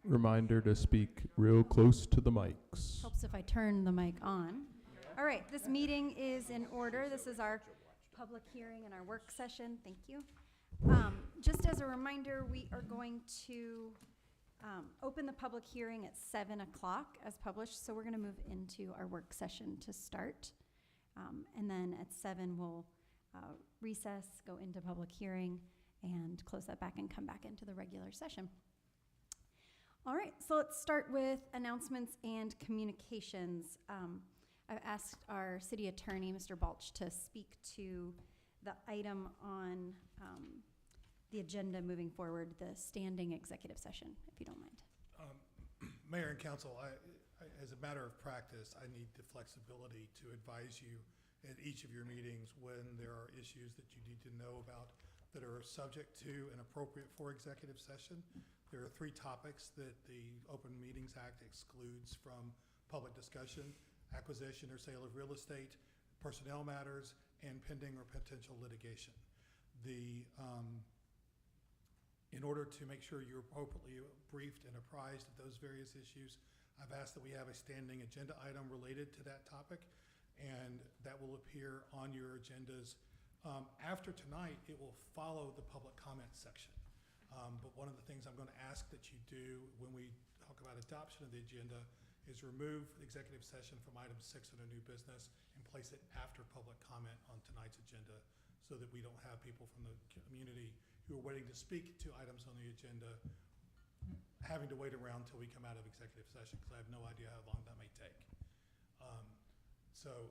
Reminder to speak real close to the mics. Helps if I turn the mic on. All right, this meeting is in order. This is our public hearing and our work session. Thank you. Just as a reminder, we are going to open the public hearing at 7 o'clock as published. So we're going to move into our work session to start. And then at 7, we'll recess, go into public hearing, and close that back and come back into the regular session. All right, so let's start with announcements and communications. I've asked our city attorney, Mr. Balch, to speak to the item on the agenda moving forward, the standing executive session, if you don't mind. Mayor and council, as a matter of practice, I need the flexibility to advise you at each of your meetings when there are issues that you need to know about that are subject to and appropriate for executive session. There are 3 topics that the Open Meetings Act excludes from public discussion: acquisition or sale of real estate, personnel matters, and pending or potential litigation. In order to make sure you're appropriately briefed and apprised of those various issues, I've asked that we have a standing agenda item related to that topic, and that will appear on your agendas. After tonight, it will follow the public comment section. But one of the things I'm going to ask that you do when we talk about adoption of the agenda is remove the executive session from item 6 under new business and place it after public comment on tonight's agenda, so that we don't have people from the community who are waiting to speak to items on the agenda having to wait around until we come out of executive session, because I have no idea how long that may take. So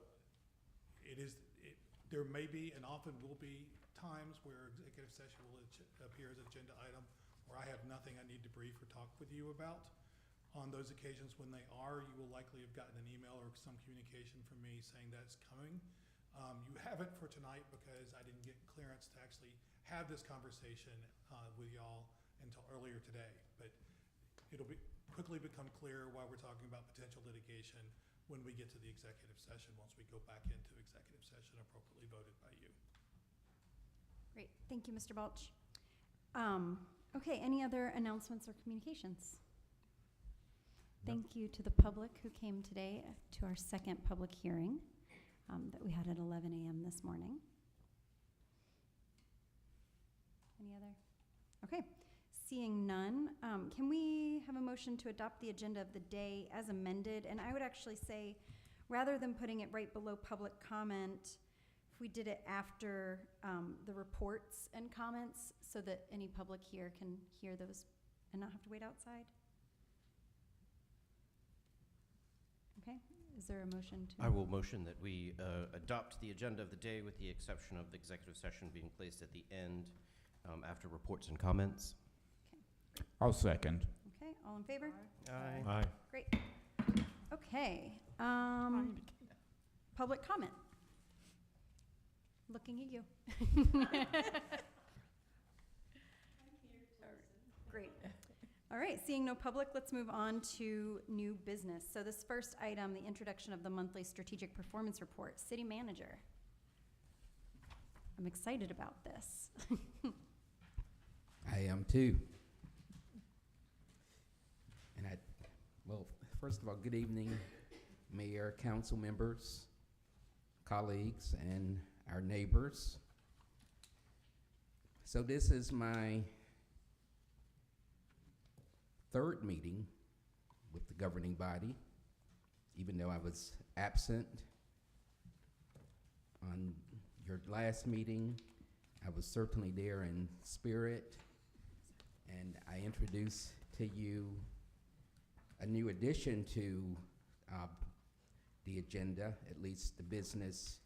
there may be and often will be times where executive session will appear as an agenda item where I have nothing I need to brief or talk with you about. On those occasions when they are, you will likely have gotten an email or some communication from me saying that's coming. You haven't for tonight because I didn't get clearance to actually have this conversation with y'all until earlier today. But it'll quickly become clear why we're talking about potential litigation when we get to the executive session, once we go back into executive session appropriately voted by you. Great, thank you, Mr. Balch. Okay, any other announcements or communications? Thank you to the public who came today to our second public hearing that we had at 11 a.m. this morning. Any other? Okay, seeing none, can we have a motion to adopt the agenda of the day as amended? And I would actually say, rather than putting it right below public comment, if we did it after the reports and comments, so that any public here can hear those and not have to wait outside. Okay, is there a motion to? I will motion that we adopt the agenda of the day with the exception of the executive session being placed at the end after reports and comments. Okay. I'll second. Okay, all in favor? Aye. Aye. Great. Okay, public comment. Looking at you. Great. All right, seeing no public, let's move on to new business. So this first item, the introduction of the monthly strategic performance report. City manager. I'm excited about this. I am too. And well, first of all, good evening, Mayor, council members, colleagues, and our neighbors. So this is my 3rd meeting with the governing body, even though I was absent on your last meeting. I was certainly there in spirit, and I introduced to you a new addition to the agenda, at least the business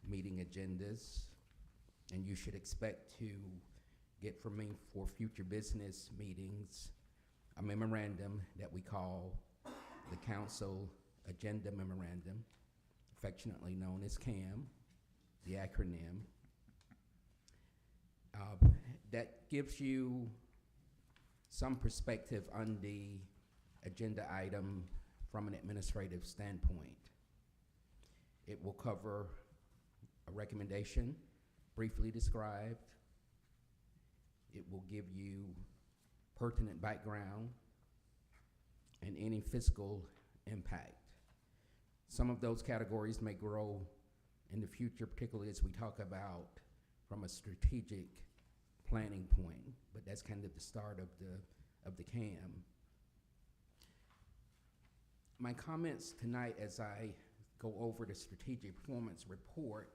meeting agendas, and you should expect to get from me for future business meetings a memorandum that we call the Council Agenda Memorandum, affectionately known as CAM, the acronym. That gives you some perspective on the agenda item from an administrative standpoint. It will cover a recommendation, briefly described. It will give you pertinent background and any fiscal impact. Some of those categories may grow in the future, particularly as we talk about from a strategic planning point, but that's kind of the start of the CAM. My comments tonight as I go over the strategic performance report,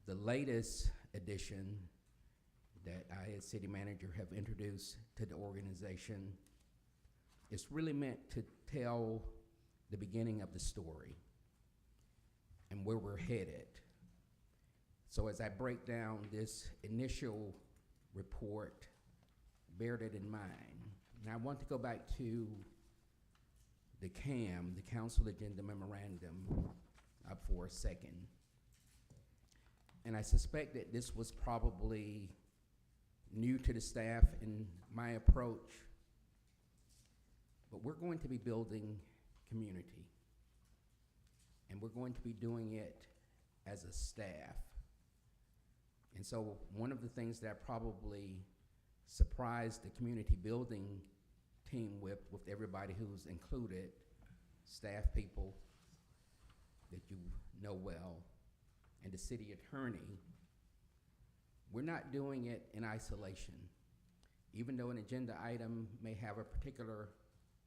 the latest edition that I as city manager have introduced to the organization, is really meant to tell the beginning of the story and where we're headed. So as I break down this initial report, bear that in mind. Now I want to go back to the CAM, the Council Agenda Memorandum, for a second. And I suspect that this was probably new to the staff in my approach, but we're going to be building community, and we're going to be doing it as a staff. And so one of the things that I probably surprised the community building team with everybody who's included, staff people that you know well, and the city attorney, we're not doing it in isolation. Even though an agenda item may have a particular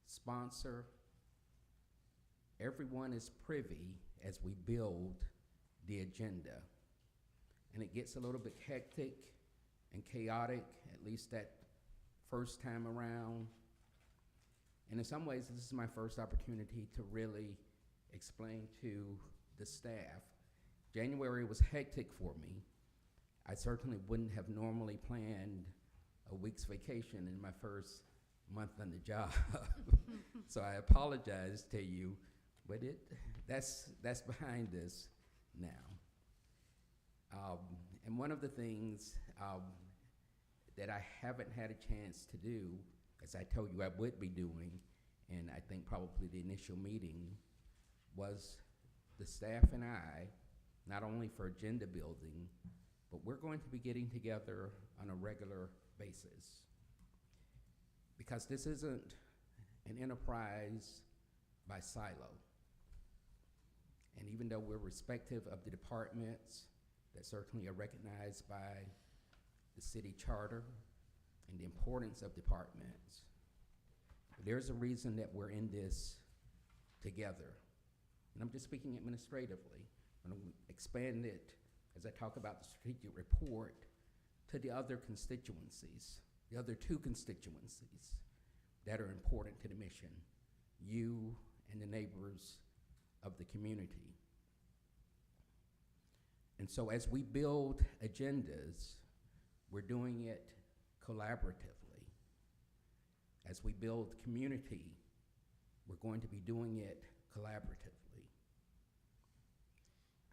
sponsor, everyone is privy as we build the agenda. And it gets a little bit hectic and chaotic, at least that first time around. And in some ways, this is my first opportunity to really explain to the staff. January was hectic for me. I certainly wouldn't have normally planned a week's vacation in my first month on the job. So I apologize to you, but that's behind us now. And one of the things that I haven't had a chance to do, as I told you I would be doing, and I think probably the initial meeting, was the staff and I, not only for agenda building, but we're going to be getting together on a regular basis. Because this isn't an enterprise by silo. And even though we're respective of the departments that certainly are recognized by the city charter and the importance of departments, there's a reason that we're in this together. And I'm just speaking administratively. I'm going to expand it as I talk about the strategic report to the other constituencies, the other two constituencies that are important to the mission, you and the neighbors of the community. And so as we build agendas, we're doing it collaboratively. As we build community, we're going to be doing it collaboratively.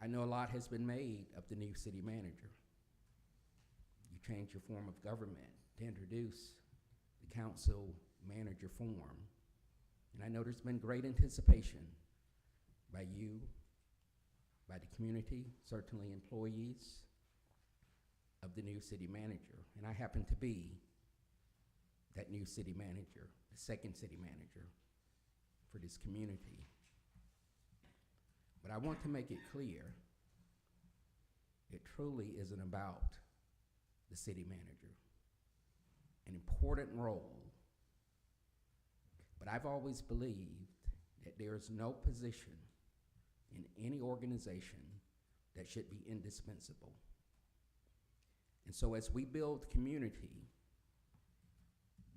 I know a lot has been made of the new city manager. You changed your form of government to introduce the council manager form. And I know there's been great anticipation by you, by the community, certainly employees of the new city manager. And I happen to be that new city manager, the second city manager for this community. But I want to make it clear, it truly isn't about the city manager. An important role, but I've always believed that there is no position in any organization that should be indispensable. And so as we build community,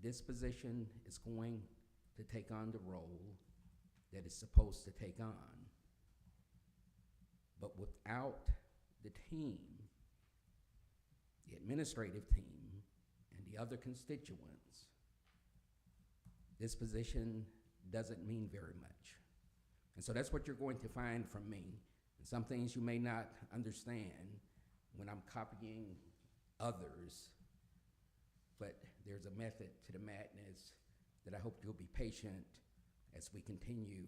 this position is going to take on the role that it's supposed to take on. But without the team, the administrative team, and the other constituents, this position doesn't mean very much. And so that's what you're going to find from me. And some things you may not understand when I'm copying others, but there's a method to the madness that I hope you'll be patient as we continue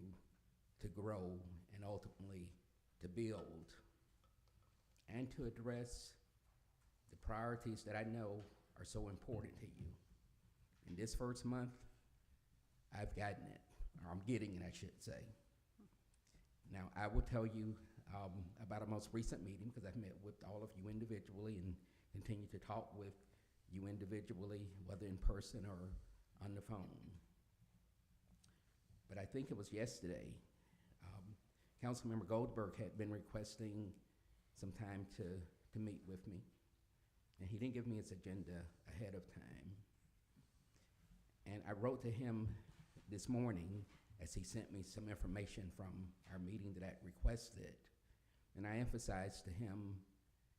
to grow and ultimately to build and to address the priorities that I know are so important to you. In this first month, I've gotten it, or I'm getting it, I should say. Now, I will tell you about our most recent meeting, because I've met with all of you individually and continue to talk with you individually, whether in person or on the phone. But I think it was yesterday, Councilmember Goldberg had been requesting some time to meet with me, and he didn't give me his agenda ahead of time. And I wrote to him this morning as he sent me some information from our meeting that I requested, and I emphasized to him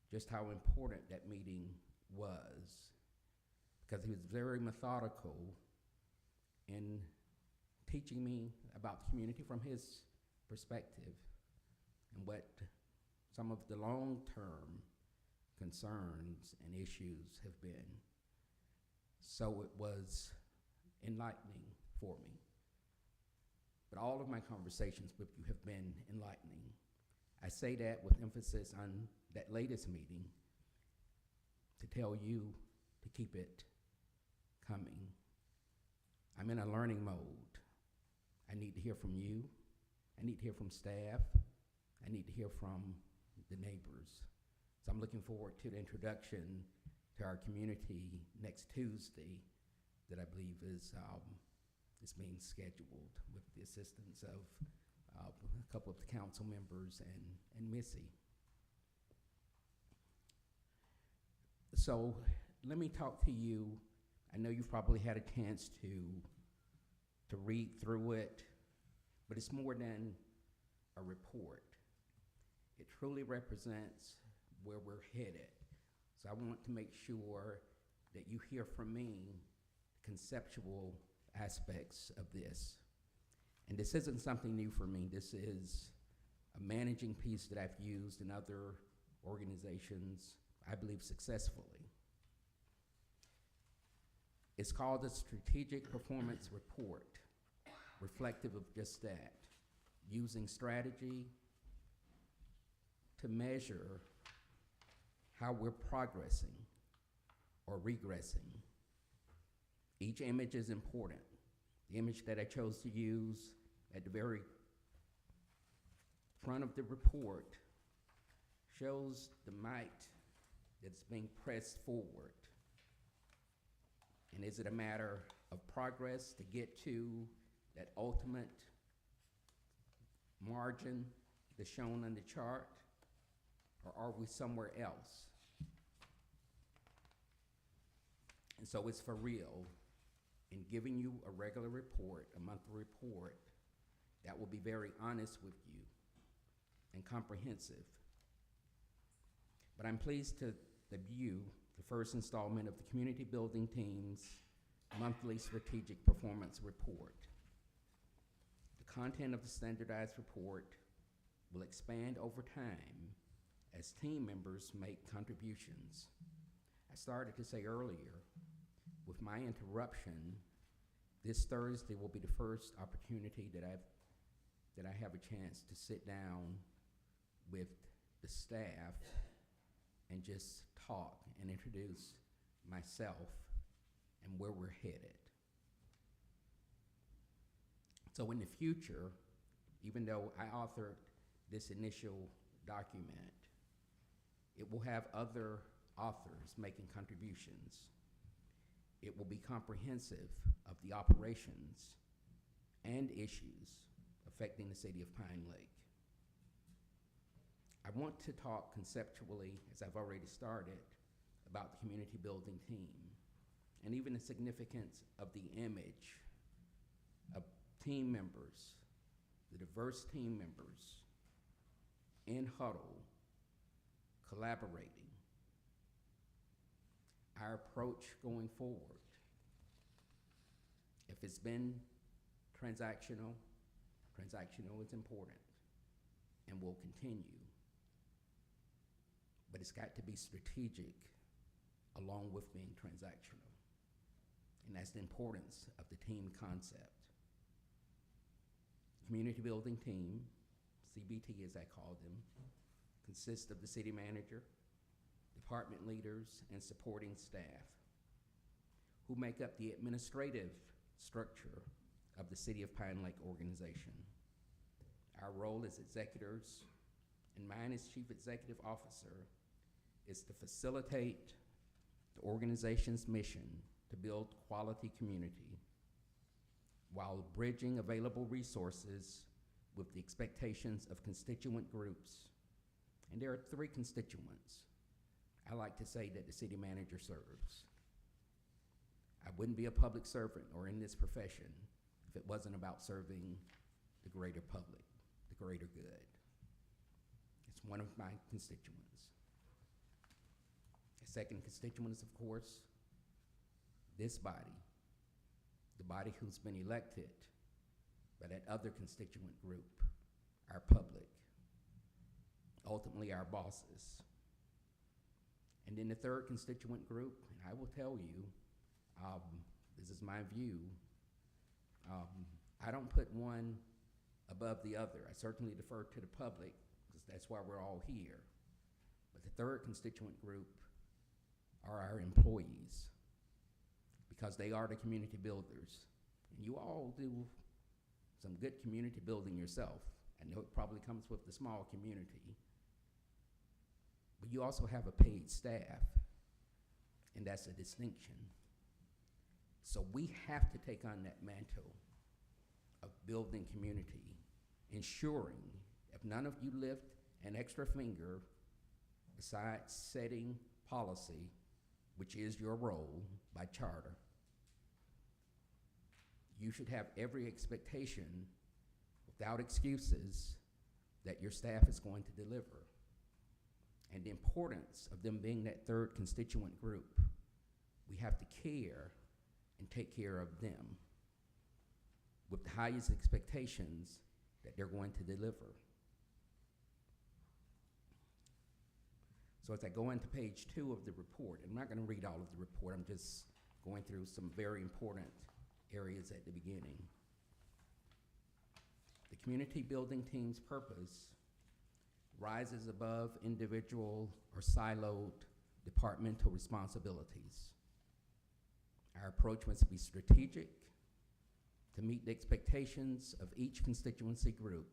just how important that meeting was, because he was very methodical in teaching me about the community from his perspective and what some of the long-term concerns and issues have been. So it was enlightening for me. But all of my conversations with you have been enlightening. I say that with emphasis on that latest meeting to tell you to keep it coming. I'm in a learning mode. I need to hear from you. I need to hear from staff. I need to hear from the neighbors. So I'm looking forward to the introduction to our community next Tuesday that I believe is being scheduled with the assistance of a couple of the council members and Missy. So let me talk to you. I know you've probably had a chance to read through it, but it's more than a report. It truly represents where we're headed. So I want to make sure that you hear from me conceptual aspects of this. And this isn't something new for me. This is a managing piece that I've used in other organizations, I believe successfully. It's called a Strategic Performance Report, reflective of just that, using strategy to measure how we're progressing or regressing. Each image is important. The image that I chose to use at the very front of the report shows the might that's being pressed forward. And is it a matter of progress to get to that ultimate margin that's shown on the chart, or are we somewhere else? And so it's for real. In giving you a regular report, a monthly report, that will be very honest with you and comprehensive. But I'm pleased to debut the first installment of the Community Building Team's monthly strategic performance report. The content of the standardized report will expand over time as team members make contributions. I started to say earlier, with my interruption, this Thursday will be the first opportunity that I have a chance to sit down with the staff and just talk and introduce myself and where we're headed. So in the future, even though I authored this initial document, it will have other authors making contributions. It will be comprehensive of the operations and issues affecting the city of Pine Lake. I want to talk conceptually, as I've already started, about the community building team and even the significance of the image of team members, the diverse team members in huddle, collaborating. Our approach going forward. If it's been transactional is important and will continue. But it's got to be strategic along with being transactional. And that's the importance of the team concept. Community building team, CBT as I call them, consists of the city manager, department leaders, and supporting staff who make up the administrative structure of the City of Pine Lake organization. Our role as executors, and mine as Chief Executive Officer, is to facilitate the organization's mission to build quality community while bridging available resources with the expectations of constituent groups. And there are 3 constituents I like to say that the city manager serves. I wouldn't be a public servant or in this profession if it wasn't about serving the greater public, the greater good. It's one of my constituents. The second constituent is, of course, this body, the body who's been elected by that other constituent group, our public, ultimately our bosses. And then the third constituent group, and I will tell you, this is my view, I don't put one above the other. I certainly defer to the public, because that's why we're all here. But the third constituent group are our employees, because they are the community builders. And you all do some good community building yourself. I know it probably comes with the small community, but you also have a paid staff, and that's a distinction. So we have to take on that mantle of building community, ensuring if none of you lift an extra finger besides setting policy, which is your role by charter, you should have every expectation, without excuses, that your staff is going to deliver. And the importance of them being that third constituent group, we have to care and take care of them with the highest expectations that they're going to deliver. So as I go into page 2 of the report, I'm not going to read all of the report, I'm just going through some very important areas at the beginning. The community building team's purpose rises above individual or siloed departmental responsibilities. Our approach must be strategic to meet the expectations of each constituency group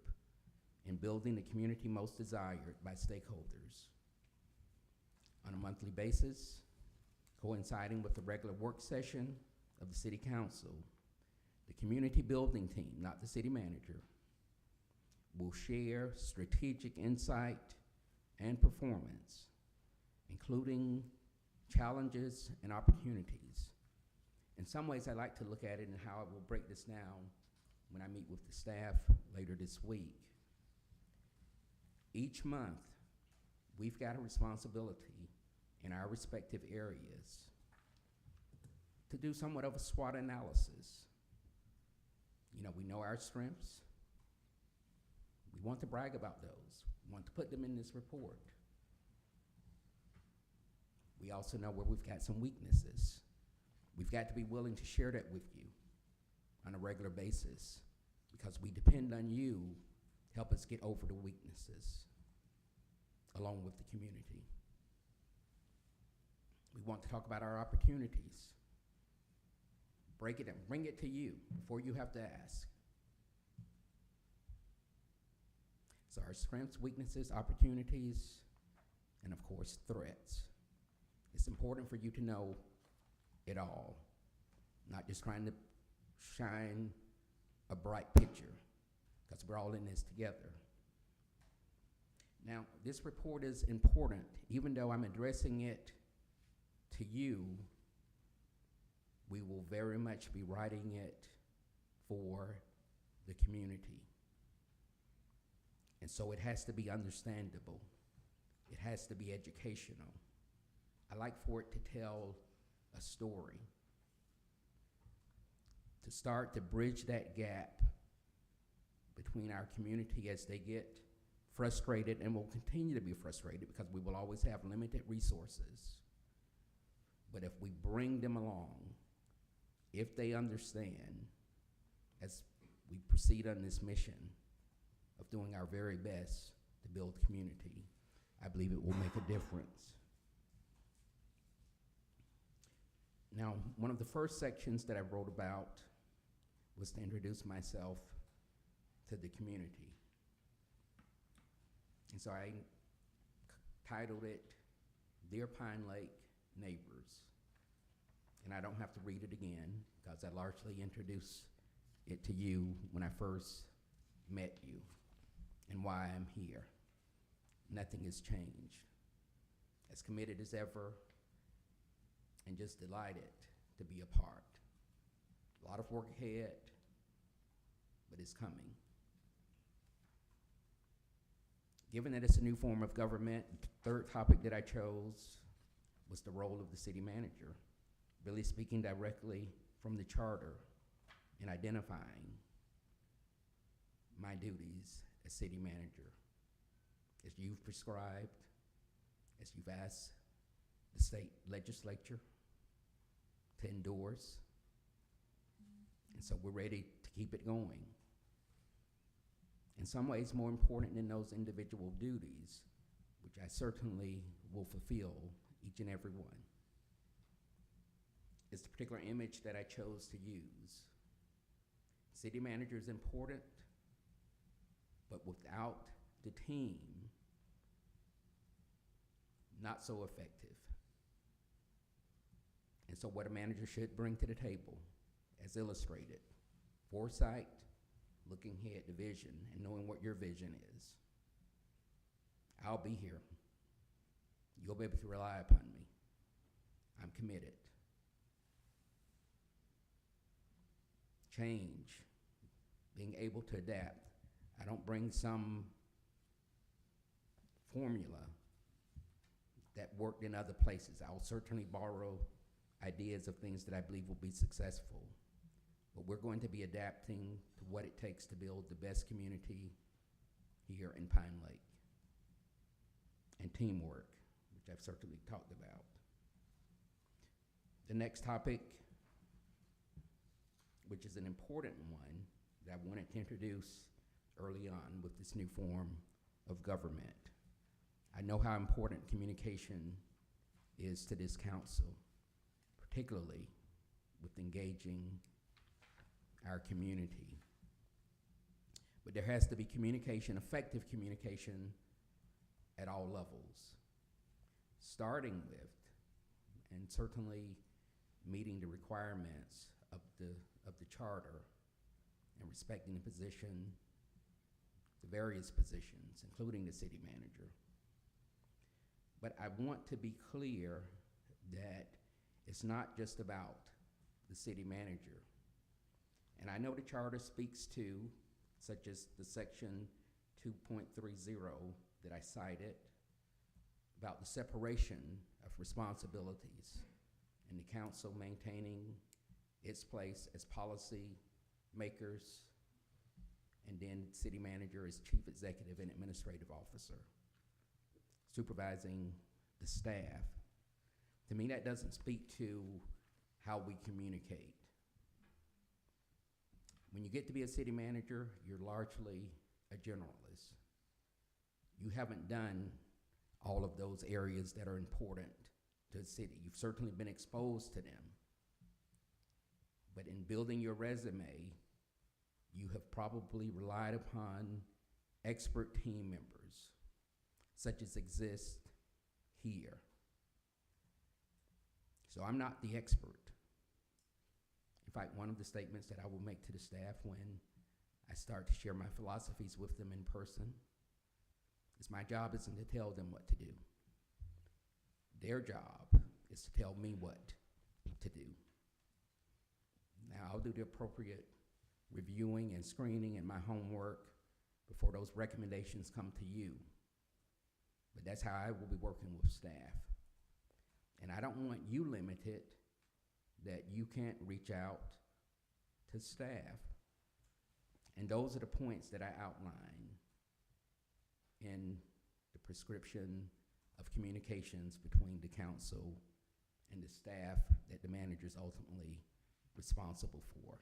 in building the community most desired by stakeholders. On a monthly basis, coinciding with the regular work session of the City Council, the community building team, not the city manager, will share strategic insight and performance, including challenges and opportunities. In some ways, I like to look at it and how I will break this down when I meet with the staff later this week. Each month, we've got a responsibility in our respective areas to do somewhat of a SWOT analysis. You know, we know our strengths. We want to brag about those. We want to put them in this report. We also know where we've got some weaknesses. We've got to be willing to share that with you on a regular basis, because we depend on you to help us get over the weaknesses along with the community. We want to talk about our opportunities. Break it and bring it to you before you have to ask. So our strengths, weaknesses, opportunities, and of course, threats. It's important for you to know it all, not just trying to shine a bright picture, because we're all in this together. Now, this report is important, even though I'm addressing it to you. We will very much be writing it for the community. And so it has to be understandable. It has to be educational. I like for it to tell a story, to start to bridge that gap between our community as they get frustrated and will continue to be frustrated, because we will always have limited resources. But if we bring them along, if they understand, as we proceed on this mission of doing our very best to build community, I believe it will make a difference. Now, one of the first sections that I wrote about was to introduce myself to the community. And so I titled it Dear Pine Lake Neighbors. And I don't have to read it again because I largely introduced it to you when I first met you and why I'm here. Nothing has changed. As committed as ever and just delighted to be a part. A lot of work ahead, but it's coming. Given that it's a new form of government, the third topic that I chose was the role of the city manager, really speaking directly from the charter and identifying my duties as city manager. As you've prescribed, as you've asked the state legislature to endorse, and so we're ready to keep it going. In some ways, more important than those individual duties, which I certainly will fulfill each and every one, is the particular image that I chose to use. City manager is important, but without the team, not so effective. And so what a manager should bring to the table, as illustrated, foresight, looking ahead to vision, and knowing what your vision is. I'll be here. You'll be able to rely upon me. I'm committed. Change, being able to adapt. I don't bring some formula that worked in other places. I'll certainly borrow ideas of things that I believe will be successful. But we're going to be adapting to what it takes to build the best community here in Pine Lake. And teamwork, which I've certainly talked about. The next topic, which is an important one that I wanted to introduce early on with this new form of government. I know how important communication is to this council, particularly with engaging our community. But there has to be communication, effective communication at all levels, starting with, and certainly meeting the requirements of the charter and respecting the position, the various positions, including the city manager. But I want to be clear that it's not just about the city manager. And I know the charter speaks to, such as the section 2.30 that I cited, about the separation of responsibilities and the council maintaining its place as policy makers, and then city manager as chief executive and administrative officer, supervising the staff. To me, that doesn't speak to how we communicate. When you get to be a city manager, you're largely a generalist. You haven't done all of those areas that are important to the city. You've certainly been exposed to them. But in building your resume, you have probably relied upon expert team members, such as exist here. So I'm not the expert. In fact, one of the statements that I will make to the staff when I start to share my philosophies with them in person is my job isn't to tell them what to do. Their job is to tell me what to do. Now, I'll do the appropriate reviewing and screening and my homework before those recommendations come to you. But that's how I will be working with staff. And I don't want you limited that you can't reach out to staff. And those are the points that I outline in the prescription of communications between the council and the staff that the manager is ultimately responsible for.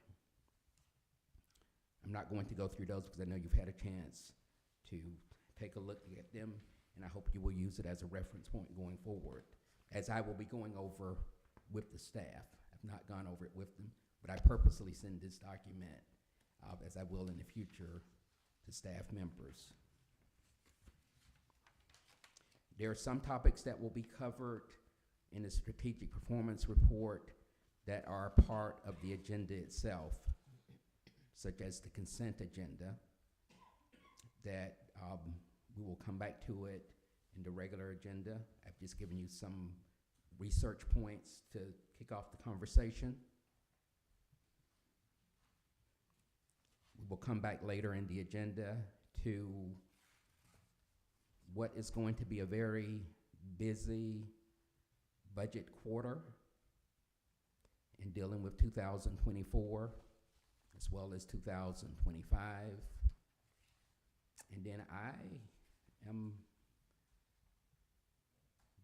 I'm not going to go through those because I know you've had a chance to take a look at them, and I hope you will use it as a reference point going forward, as I will be going over with the staff. I've not gone over it with them, but I purposely send this document, as I will in the future, to staff members. There are some topics that will be covered in the strategic performance report that are part of the agenda itself, such as the consent agenda, that we will come back to it in the regular agenda. I've just given you some research points to kick off the conversation. We will come back later in the agenda to what is going to be a very busy budget quarter in dealing with 2024 as well as 2025. And then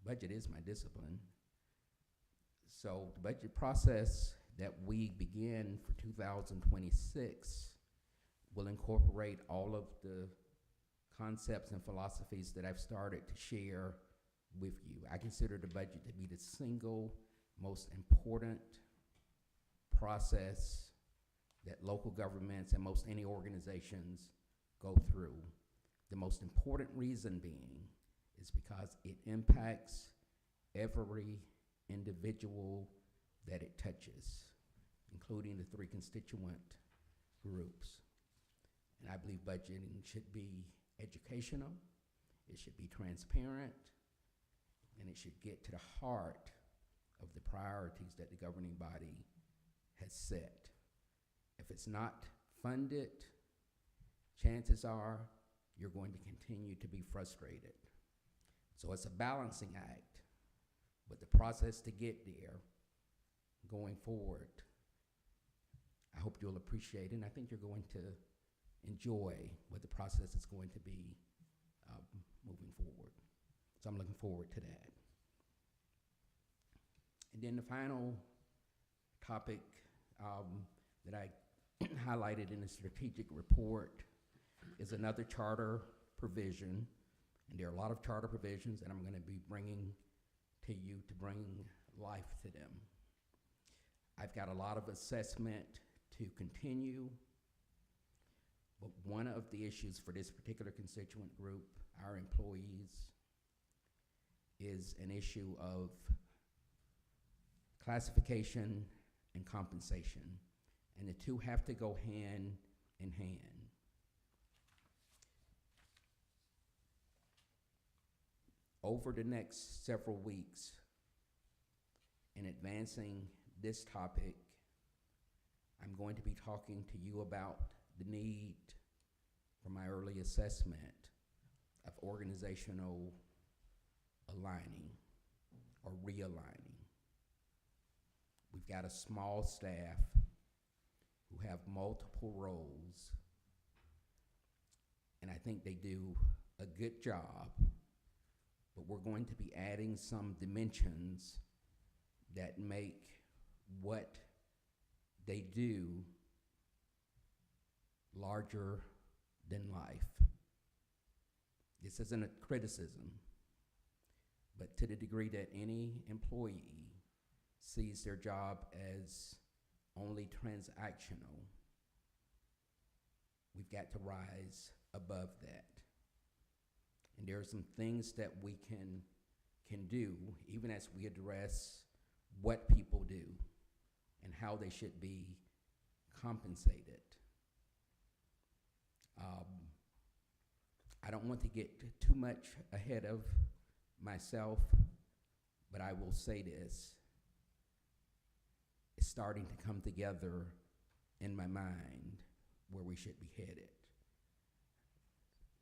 budget is my discipline. So the budget process that we begin for 2026 will incorporate all of the concepts and philosophies that I've started to share with you. I consider the budget to be the single most important process that local governments and most any organizations go through. The most important reason being is because it impacts every individual that it touches, including the 3 constituent groups. And I believe budgeting should be educational, it should be transparent, and it should get to the heart of the priorities that the governing body has set. If it's not funded, chances are you're going to continue to be frustrated. So it's a balancing act, but the process to get there going forward, I hope you'll appreciate it, and I think you're going to enjoy what the process is going to be moving forward. So I'm looking forward to that. And then the final topic that I highlighted in the strategic report is another charter provision. And there are a lot of charter provisions that I'm going to be bringing to you to bring life to them. I've got a lot of assessment to continue, but one of the issues for this particular constituent group, our employees, is an issue of classification and compensation, and the two have to go hand in hand. Over the next several weeks, in advancing this topic, I'm going to be talking to you about the need for my early assessment of organizational aligning or realigning. We've got a small staff who have multiple roles, and I think they do a good job, but we're going to be adding some dimensions that make what they do larger than life. This isn't a criticism, but to the degree that any employee sees their job as only transactional, we've got to rise above that. And there are some things that we can do, even as we address what people do and how they should be compensated. I don't want to get too much ahead of myself, but I will say this. It's starting to come together in my mind where we should be headed.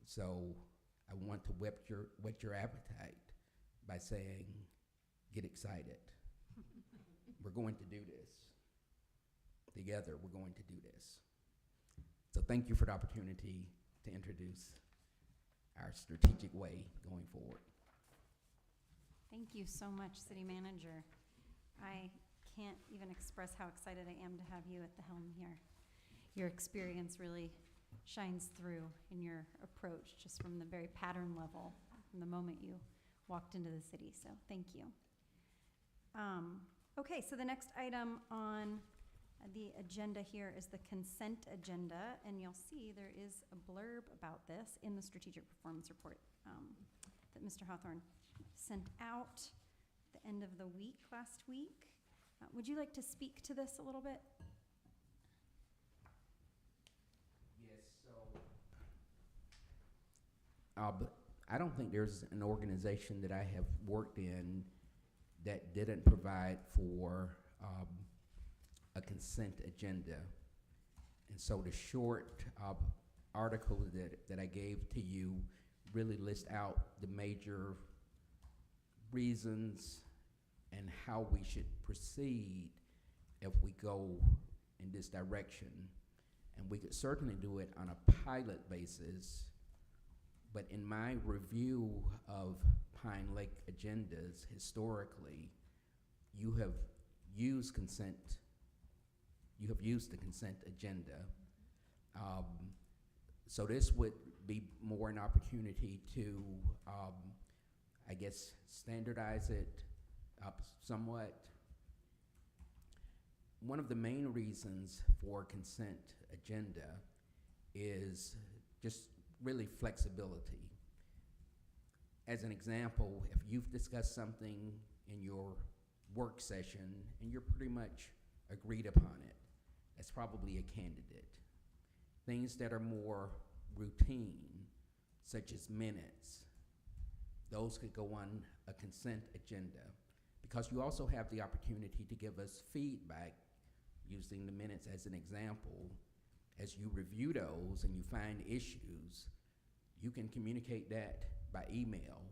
So I want to whet your appetite by saying, get excited. We're going to do this. Together, we're going to do this. So thank you for the opportunity to introduce our strategic way going forward. Thank you so much, City Manager. I can't even express how excited I am to have you at the helm here. Your experience really shines through in your approach, just from the very pattern level, from the moment you walked into the city, so thank you. Okay, so the next item on The agenda here is the consent agenda, and you'll see there is a blurb about this in the strategic performance report that Mr. Hawthorne sent out at the end of the week, last week. Would you like to speak to this a little bit? Yes, so. But I don't think there's an organization that I have worked in that didn't provide for a consent agenda. And so the short article that I gave to you really lists out the major reasons and how we should proceed if we go in this direction. And we could certainly do it on a pilot basis, but in my review of Pine Lake agendas historically, you have used the consent agenda. So this would be more an opportunity to, I guess, standardize it up somewhat. One of the main reasons for consent agenda is just really flexibility. As an example, if you've discussed something in your work session and you're pretty much agreed upon it, that's probably a candidate. Things that are more routine, such as minutes, those could go on a consent agenda, because you also have the opportunity to give us feedback using the minutes as an example. As you review those and you find issues, you can communicate that by email.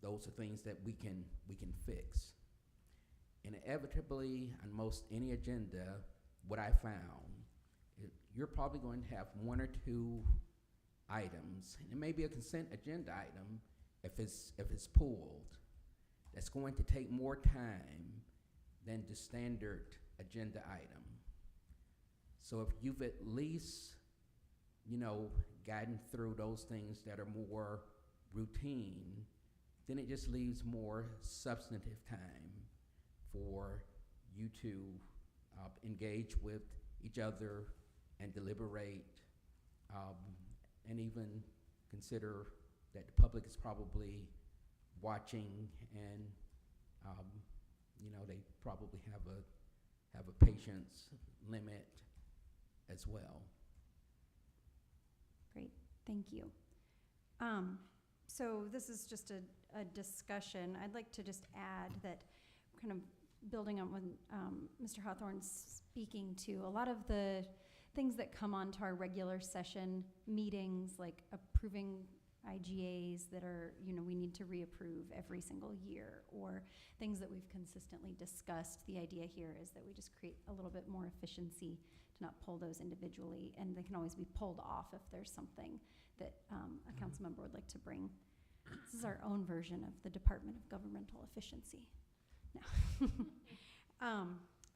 Those are things that we can fix. Inevitably, on most any agenda, what I found, you're probably going to have one or two items, and it may be a consent agenda item if it's pulled, that's going to take more time than the standard agenda item. So if you've at least, gotten through those things that are more routine, then it just leaves more substantive time for you to engage with each other and deliberate, and even consider that the public is probably watching, and they probably have a patience limit as well. Great, thank you. So this is just a discussion. I'd like to just add that, kind of building on what Mr. Hawthorne's speaking to, a lot of the things that come onto our regular session meetings, like approving IGAs that are, we need to reapprove every single year, or things that we've consistently discussed. The idea here is that we just create a little bit more efficiency to not pull those individually, and they can always be pulled off if there's something that a council member would like to bring. This is our own version of the Department of Governmental Efficiency. No.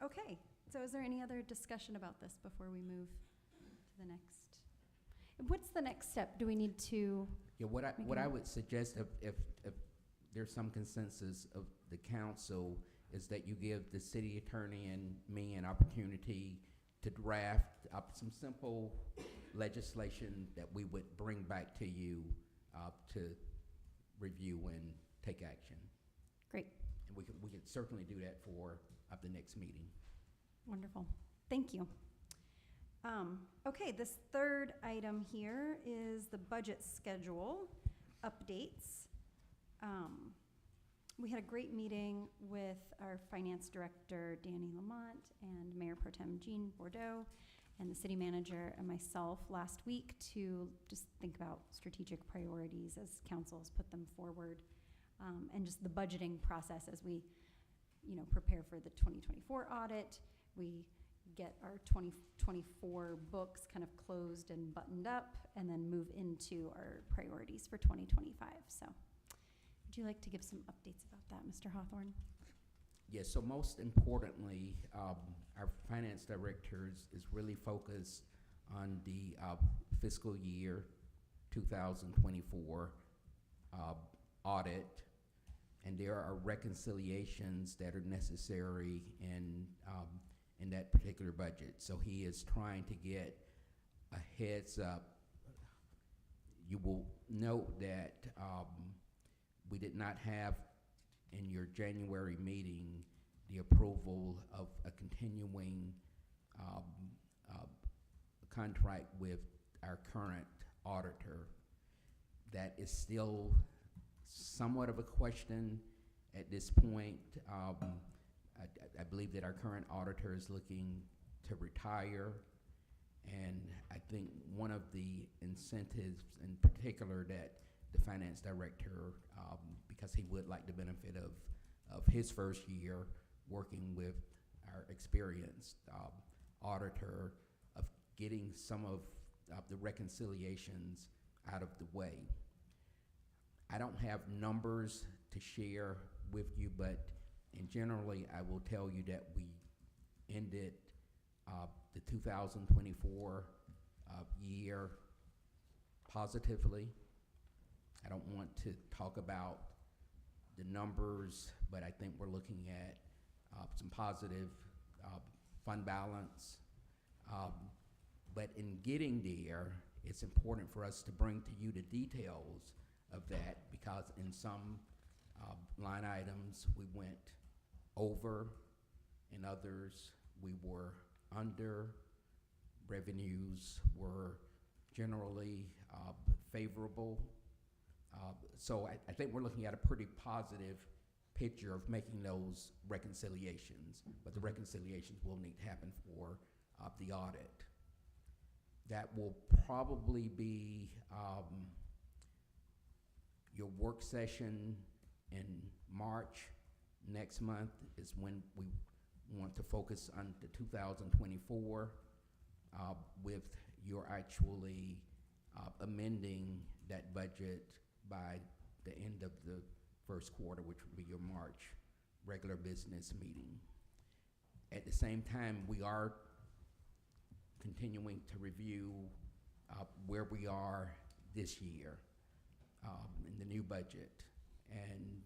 Okay, so is there any other discussion about this before we move to the next? What's the next step? Do we need to? Yeah, what I would suggest, if there's some consensus of the council, is that you give the city attorney and me an opportunity to draft up some simple legislation that we would bring back to you to review and take action. Great. And we could certainly do that for the next meeting. Wonderful. Thank you. Okay, this third item here is the budget schedule updates. We had a great meeting with our finance director, Danny Lamont, and Mayor Pro Tem Jean Bordeaux, and the city manager and myself last week to just think about strategic priorities as council has put them forward, and just the budgeting process as we prepare for the 2024 audit. We get our 2024 books kind of closed and buttoned up, and then move into our priorities for 2025. So would you like to give some updates about that, Mr. Hawthorne? Yes, so most importantly, our finance director is really focused on the fiscal year 2024 audit, and there are reconciliations that are necessary in in that particular budget. So he is trying to get a heads up. You will note that we did not have in your January meeting the approval of a continuing contract with our current auditor. That is still somewhat of a question at this point. I believe that our current auditor is looking to retire, and I think one of the incentives in particular that the finance director, because he would like the benefit of his first year working with our experienced auditor, of getting some of the reconciliations out of the way. I don't have numbers to share with you, but generally I will tell you that we ended the 2024 year positively. I don't want to talk about the numbers, but I think we're looking at some positive fund balance. But in getting there, it's important for us to bring to you the details of that, because in some line items we went over, in others we were under. Revenues were generally favorable. So I think we're looking at a pretty positive picture of making those reconciliations, but the reconciliations will need to happen for the audit. That will probably be your work session in March. Next month is when we want to focus on the 2024 with your actually amending that budget by the end of the first quarter, which would be your March regular business meeting. At the same time, we are continuing to review where we are this year in the new budget. And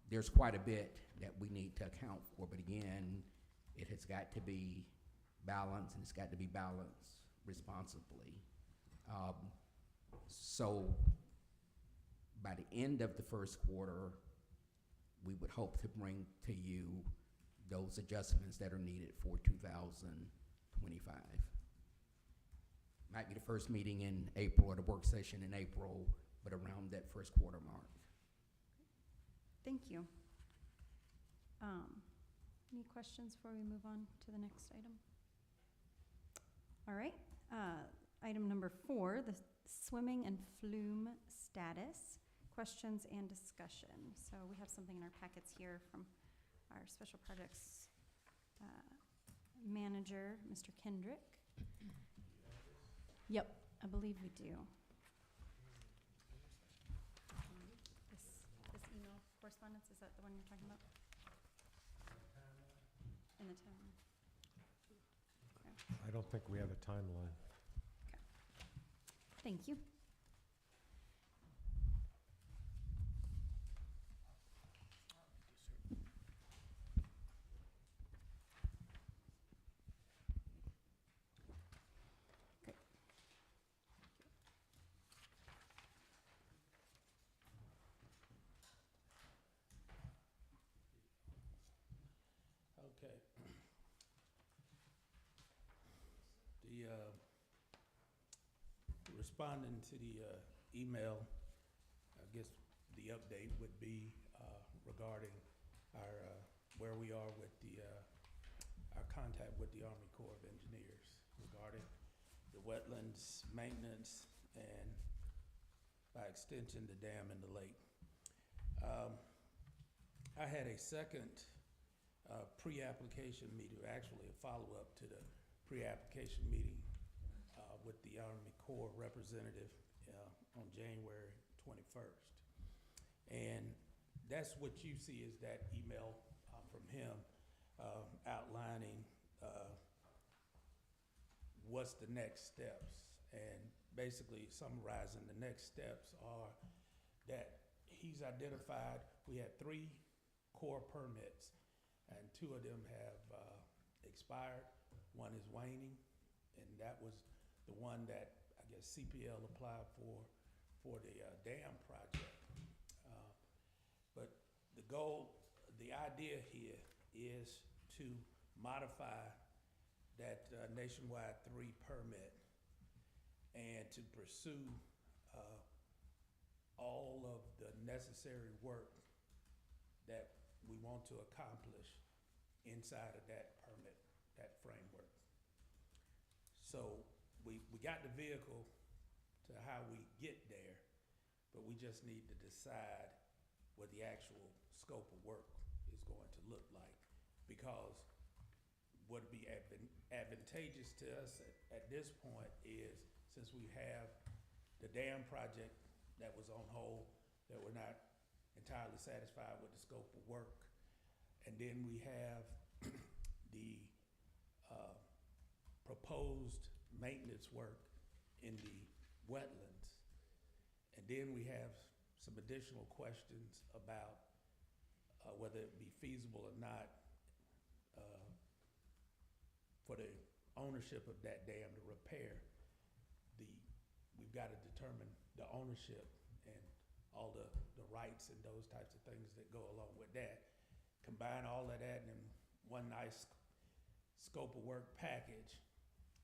there's quite a bit that we need to account for, but again, it has got to be balanced, and it's got to be balanced responsibly. So by the end of the first quarter, we would hope to bring to you those adjustments that are needed for 2025. Might be the first meeting in April or the work session in April, but around that first quarter mark. Thank you. Any questions before we move on to the next item? All right. Item number 4, the swimming and flume status, questions and discussion. So we have something in our packets here from our special projects manager, Mr. Kendrick. Yep, I believe we do. This email correspondence, is that the one you're talking about? In the timeline. I don't think we have a timeline. Thank you. Great. Okay. Responding to the email, I guess the update would be regarding our where we are with our contact with the Army Corps of Engineers regarding the wetlands maintenance and, by extension, the dam and the lake. I had a second pre-application meeting, actually a follow-up to the pre-application meeting with the Army Corps representative on January 21st. And that's what you see is that email from him outlining what's the next steps. And basically summarizing the next steps are that he's identified, we had 3 Corps permits and 2 of them have expired. One is waning, and that was the one that I guess CPL applied for the dam project. But the goal, the idea here is to modify that Nationwide 3 permit and to pursue all of the necessary work that we want to accomplish inside of that permit, that framework. So we got the vehicle to how we get there, but we just need to decide what the actual scope of work is going to look like. Because what would be advantageous to us at this point is, since we have the dam project that was on hold, that we're not entirely satisfied with the scope of work, and then we have the proposed maintenance work in the wetlands, and then we have some additional questions about whether it be feasible or not for the ownership of that dam to repair. We've got to determine the ownership and all the rights and those types of things that go along with that. Combine all of that in one nice scope of work package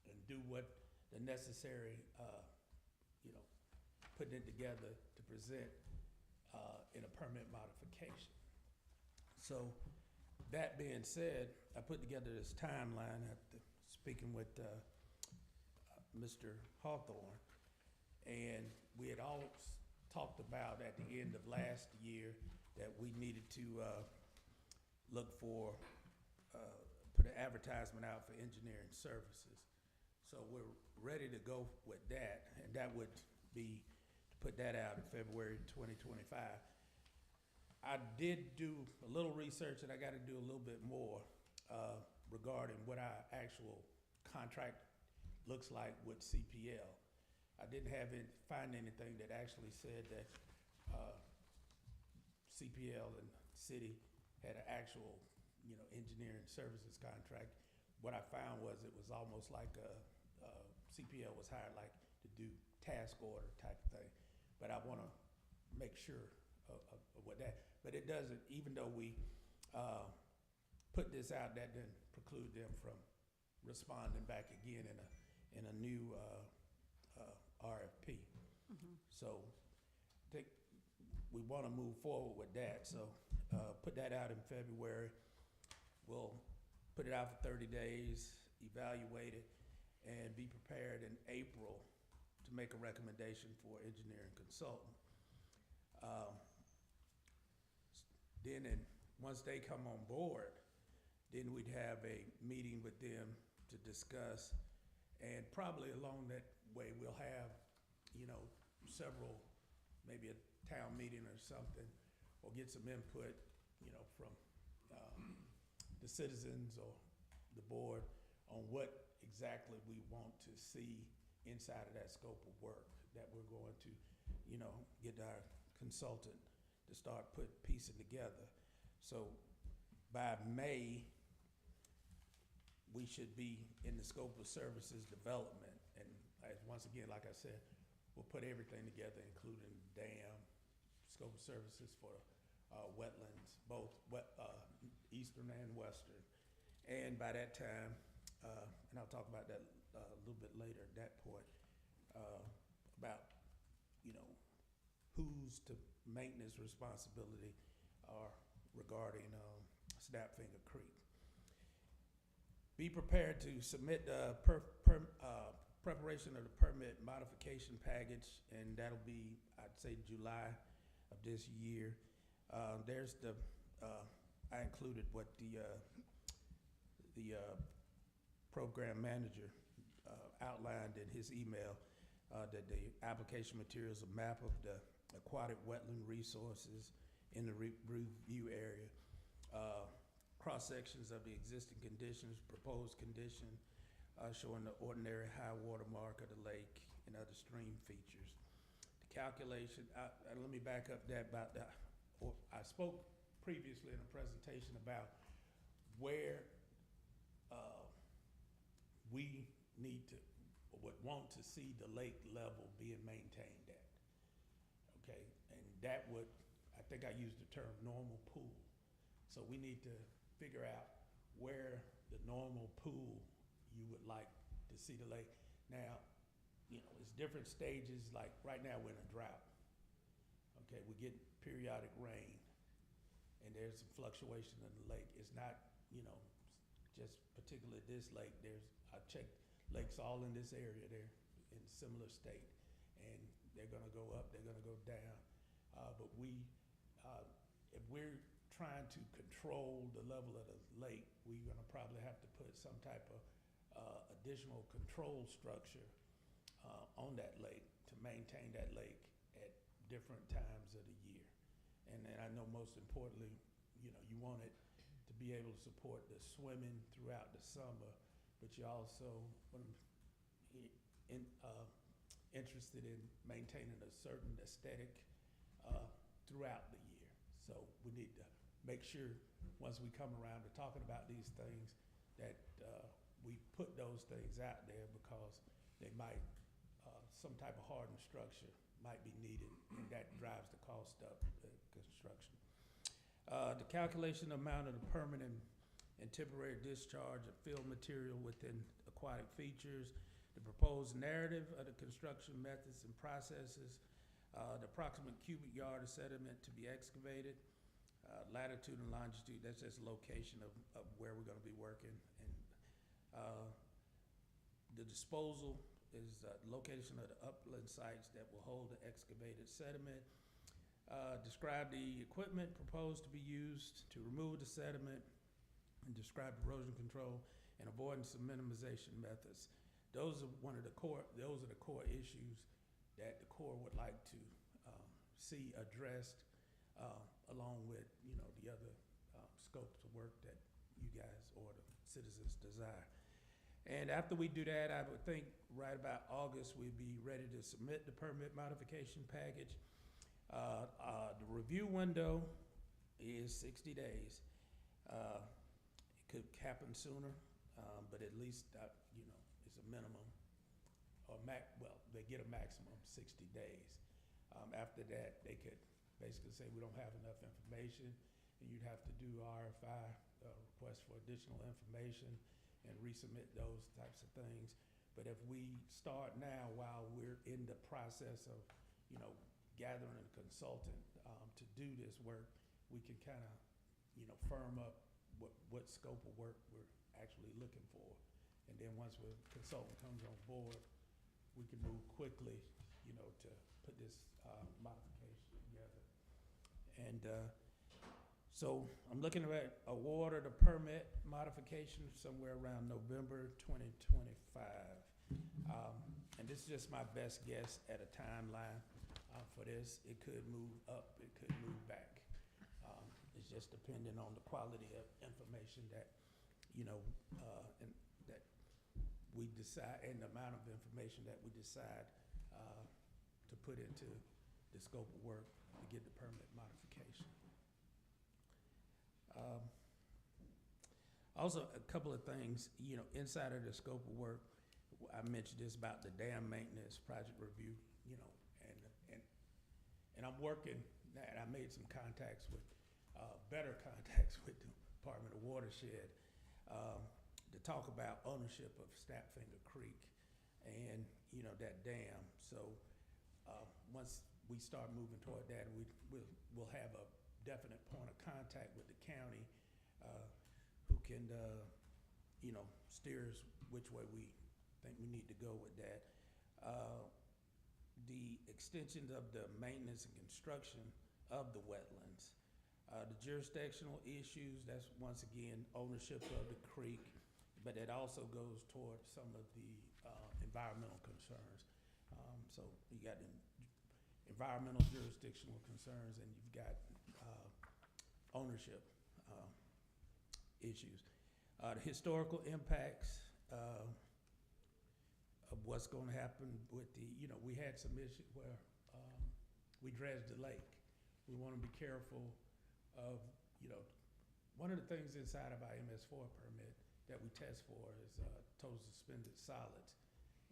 and do what the necessary, putting it together to present in a permit modification. So that being said, I put together this timeline after speaking with Mr. Hawthorne, and we had all talked about at the end of last year that we needed to look for, put an advertisement out for engineering services. So we're ready to go with that, and that would be to put that out in February 2025. I did do a little research, and I got to do a little bit more regarding what our actual contract looks like with CPL. I didn't find anything that actually said that CPL and city had an actual, engineering services contract. What I found was it was almost like CPL was hired like to do task order type of thing. But I want to make sure of what that. But it doesn't, even though we put this out, that didn't preclude them from responding back again in a new RFP. So I think we want to move forward with that. So put that out in February. We'll put it out for 30 days, evaluate it, and be prepared in April to make a recommendation for engineering consultant. Once they come on board, then we'd have a meeting with them to discuss, and probably along that way we'll have, several, maybe a town meeting or something, or get some input, from the citizens or the board on what exactly we want to see inside of that scope of work that we're going to, get our consultant to start piecing together. So by May, we should be in the scope of services development. And once again, like I said, we'll put everything together, including dam, scope of services for wetlands, both eastern and western. And by that time, and I'll talk about that a little bit later at that point, about, whose maintenance responsibility are regarding Snapfinger Creek. Be prepared to submit preparation of the permit modification package, and that'll be, I'd say, July of this year. There's I included what the program manager outlined in his email, that the application materials, a map of the aquatic wetland resources in the review area, cross-sections of the existing conditions, proposed condition, showing the ordinary high water mark of the lake and other stream features. The calculation, let me back up that I spoke previously in a presentation about where we need to, would want to see the lake level being maintained at. Okay, and that would, I think I used the term normal pool. So we need to figure out where the normal pool you would like to see the lake. Now, you know, it's different stages, like right now we're in a drought. Okay, we get periodic rain and there's some fluctuation in the lake. It's not, you know, just particularly this lake. I checked lakes all in this area, they're in similar state. And they're gonna go up, they're gonna go down. But if we're trying to control the level of the lake, we're gonna probably have to put some type of additional control structure on that lake to maintain that lake at different times of the year. And then I know most importantly, you know, you want it to be able to support the swimming throughout the summer, but you also interested in maintaining a certain aesthetic throughout the year. So we need to make sure, once we come around to talking about these things, that we put those things out there, because they might, some type of hardened structure might be needed, and that drives the cost up construction. The calculation amount of the permanent and temporary discharge of fill material within aquatic features, the proposed narrative of the construction methods and processes, the approximate cubic yard of sediment to be excavated, latitude and longitude, that's just location of where we're gonna be working. And the disposal is location of the upland sites that will hold the excavated sediment. Describe the equipment proposed to be used to remove the sediment, and describe erosion control and avoidance of minimization methods. Those are the core issues that the Corps would like to see addressed, along with, you know, the other scopes of work that you guys or the citizens desire. And after we do that, I would think right about August, we'd be ready to submit the permit modification package. The review window is 60 days. It could happen sooner, but at least, you know, it's a minimum, or well, they get a maximum 60 days. After that, they could basically say, we don't have enough information, and you'd have to do RFI, request for additional information, and resubmit those types of things. But if we start now, while we're in the process of, you know, gathering a consultant to do this work, we can kind of, you know, firm up what scope of work we're actually looking for. And then once the consultant comes on board, we can move quickly, you know, to put this modification together. And so I'm looking at award of the permit modification somewhere around November 2025. And this is just my best guess at a timeline for this. It could move up, it could move back. It's just depending on the quality of information that, you know, and that we decide, and the amount of information that we decide to put into the scope of work to get the permit modification. Also, a couple of things, you know, inside of the scope of work, I mentioned this about the dam maintenance project review, you know, and I'm working, and I made some contacts with, better contacts with the Department of Watershed to talk about ownership of Snapfinger Creek and, you know, that dam. So once we start moving toward that, we'll have a definite point of contact with the county who can, you know, steer us which way we think we need to go with that. The extension of the maintenance and construction of the wetlands. The jurisdictional issues, that's once again ownership of the creek, but it also goes toward some of the environmental concerns. So you got environmental jurisdictional concerns, and you've got ownership issues. The historical impacts of what's going to happen with the, you know, we had some issues where we dredged the lake. We want to be careful of, you know, one of the things inside of our MS4 permit that we test for is total suspended solids,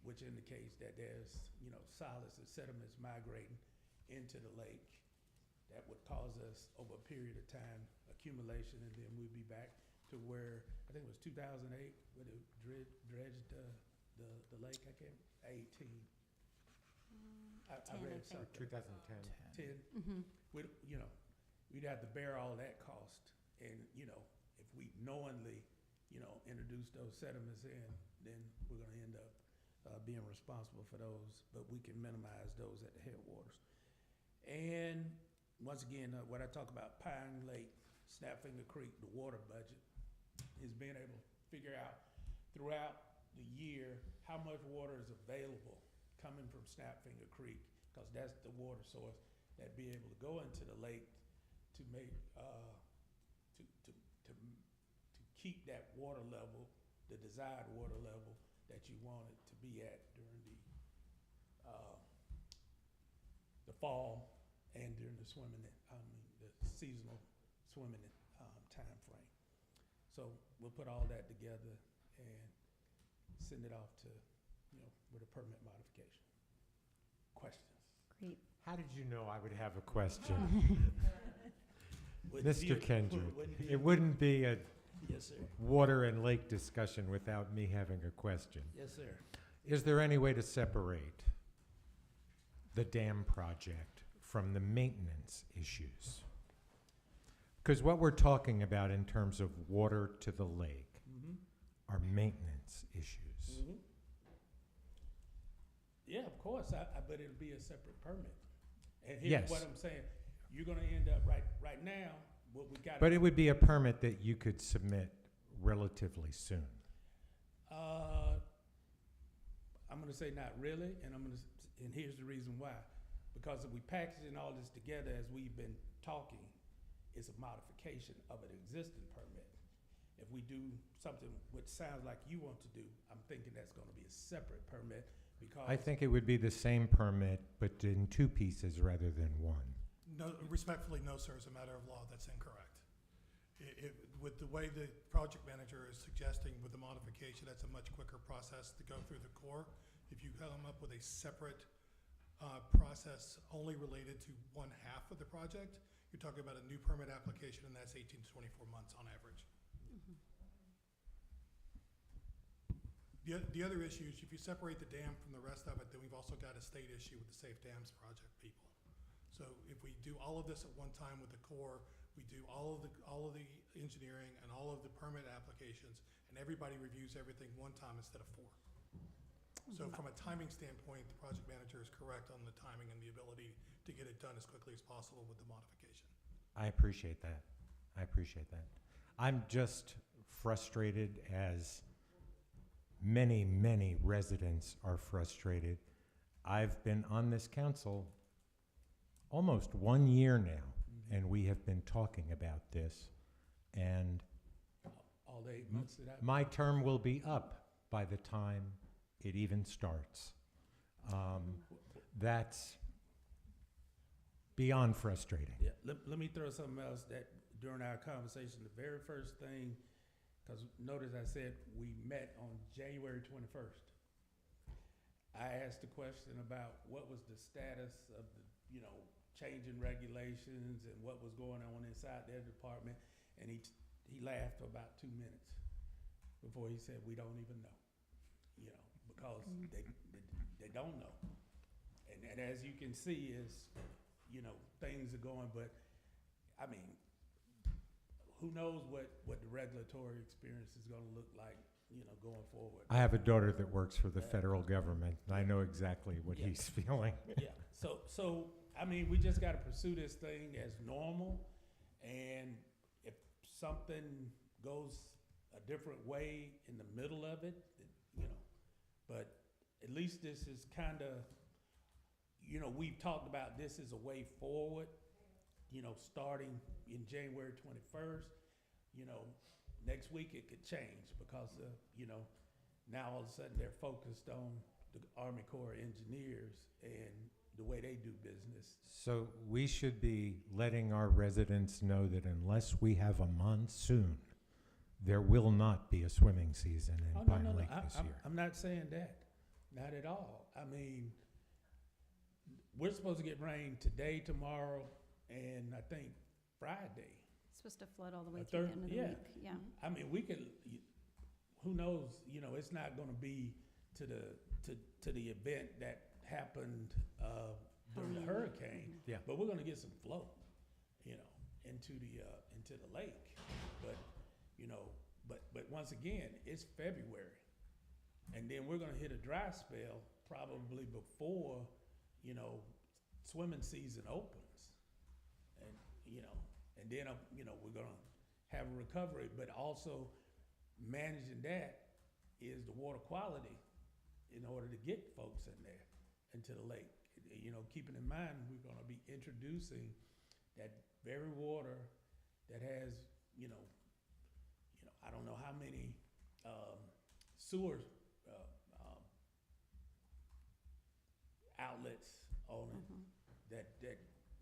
which indicates that there's, solids and sediments migrating into the lake that would cause us over a period of time accumulation, and then we'd be back to where, I think it was 2008, when it dredged the lake, 18. I 10, read I think. something. 2010. 10. Mm-hmm. We'd have to bear all that cost. And, if we knowingly, introduce those sediments in, then we're gonna end up being responsible for those, but we can minimize those at the headwaters. And once again, what I talk about Pine Lake, Snapfinger Creek, the water budget, is being able to figure out throughout the year how much water is available coming from Snapfinger Creek, because that's the water source that be able to go into the lake to make, to keep that water level, the desired water level that you want it to be at during the fall and during the the seasonal swimming time frame. So we'll put all that together and send it off to, with a permit modification. Questions? Great. How did you know I would have a question? Wouldn't be Mr. a- Kendrick, wouldn't be a- it wouldn't be a Yes, sir. water and lake discussion without me having a question. Yes, sir. Is there any way to separate the dam project from the maintenance issues? Because what we're talking about in terms of water to the lake Mm-hmm. are maintenance issues. Mm-hmm. Yeah, of course, but it'll be a separate permit. And here's Yes. what I'm saying, you're gonna end up right now, what we got. But it would be a permit that you could submit relatively soon. I'm gonna say not really, and and here's the reason why. Because if we packaging all this together as we've been talking, it's a modification of an existing permit. If we do something which sounds like you want to do, I'm thinking that's gonna be a separate permit, because. I think it would be the same permit, but in two pieces rather than one. No, respectfully, no, sir, as a matter of law, that's incorrect. With the way the project manager is suggesting with the modification, that's a much quicker process to go through the core. If you come up with a separate process only related to one half of the project, you're talking about a new permit application, and that's 18 to 24 months on average. The other issue is if you separate the dam from the rest of it, then we've also got a state issue with the Safe Dams Project people. So if we do all of this at one time with the Corps, we do all of the engineering and all of the permit applications, and everybody reviews everything one time instead of four. So from a timing standpoint, the project manager is correct on the timing and the ability to get it done as quickly as possible with the modification. I appreciate that. I appreciate that. I'm just frustrated, as many, many residents are frustrated. I've been on this council almost 1 year now, and we have been talking about this, and All the 8 months that my term will be up by the time it even starts. That's beyond frustrating. Yeah, let me throw something else that during our conversation, the very first thing, because notice I said we met on January 21st. I asked a question about what was the status of the, changing regulations and what was going on inside their department, and he laughed for about 2 minutes before he said, we don't even know, because they don't know. And as you can see is, things are going, but I mean, who knows what the regulatory experience is gonna look like, going forward. I have a daughter that works for the federal government, and I know exactly what Yeah. he's feeling. Yeah, so, I mean, we just gotta pursue this thing as normal, and if something goes a different way in the middle of it, but at least this is kinda, we've talked about this as a way forward, starting in January 21st, next week it could change because, now all of a sudden they're focused on the Army Corps of Engineers, and the way they do business. So we should be letting our residents know that unless we have a monsoon, there will not be a swimming season Oh, in no, Pine no, no, Lake this year. I'm not saying that, not at all. I mean, we're supposed to get rain today, tomorrow, and I think Friday. It's supposed to flood all the way A through the third- end of the yeah. week, yeah. I mean, we could, who knows, it's not gonna be to the event that happened, during the Helene. hurricane. Yeah. But we're gonna get some flow, into the lake. But, but once again, it's February. And then we're gonna hit a dry spell probably before, swimming season opens. And, and then, we're gonna have a recovery, but also managing that is the water quality in order to get folks in there, into the lake. Keeping in mind, we're gonna be introducing that very water that has, I don't know how many, sewer, outlets on it Mhm,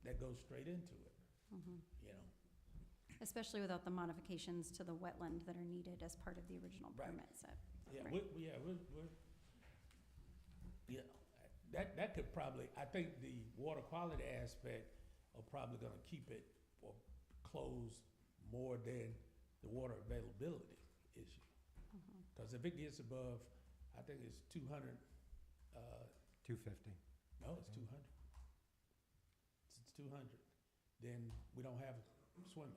that goes straight into it, mhm. you know? Especially without the modifications to the wetland that are needed as part of the original Right. permit set. Yeah, Right. that could probably, I think the water quality aspect are probably gonna keep it or close more than the water availability issue. Mhm. Cause if it gets above, I think it's 200, 250. no, it's 200. It's 200, then we don't have swimming,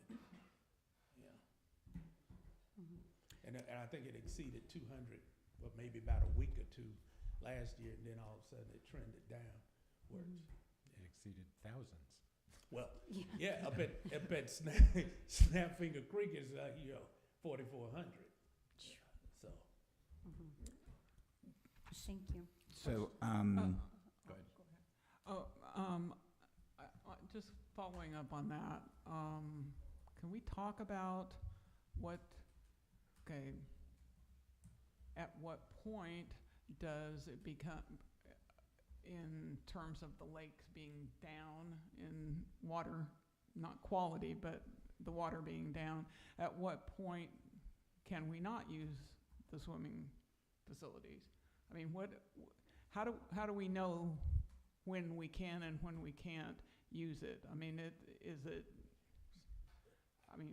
Mhm. And I think it exceeded 200, well, maybe about a week or two last year, and then all of a sudden it trended downwards. Mhm. It exceeded thousands. Well, Yeah. yeah, up at Snapfinger Creek is, 4,400, so. Mhm. Thank you. So, Go ahead. Just following up on that, can we talk about at what point does it become, in terms of the lakes being down in water, not quality, but the water being down, at what point can we not use the swimming facilities? I mean, how do we know when we can and when we can't use it? I mean,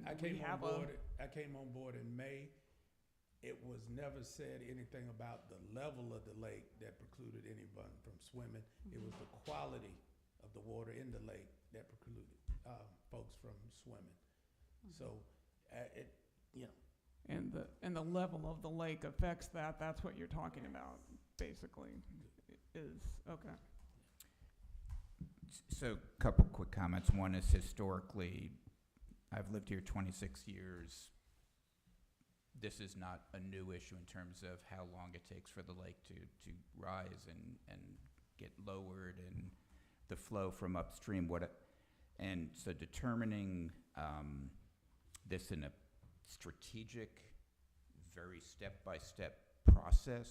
I do we came on have board, I came on board in May. It was never said anything about the level of the lake that precluded anyone from swimming. It was the quality of the water in the lake that precluded, folks from swimming. So, and the level of the lake affects that, that's what you're talking about, basically, okay. So, a couple quick comments. One is historically, I've lived here 26 years. This is not a new issue in terms of how long it takes for the lake to rise and get lowered and the flow from upstream. And so determining this in a strategic, very step-by-step process,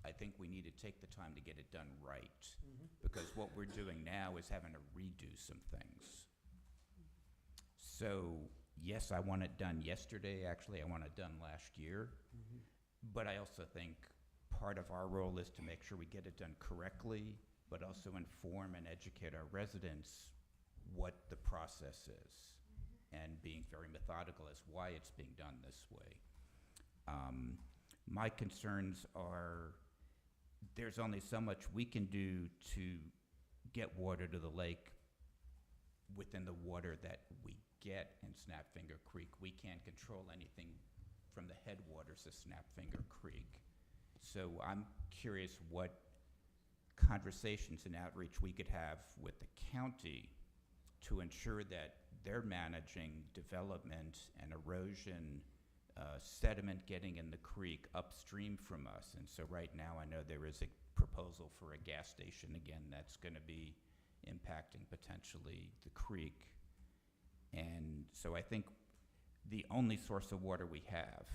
I think we need to take the time to get it done right. Because what we're doing now is having to redo some things. So, yes, I want it done yesterday. Actually, I want it done last year. But I also think part of our role is to make sure we get it done correctly, but also inform and educate our residents what the process is, and being very methodical as why it's being done this way. My concerns are there's only so much we can do to get water to the lake within the water that we get in Snapfinger Creek. We can't control anything from the headwaters of Snapfinger Creek. So I'm curious what conversations and outreach we could have with the county to ensure that they're managing development and erosion, sediment getting in the creek upstream from us. And so right now I know there is a proposal for a gas station again that's going to be impacting potentially the creek. And so I think the only source of water we have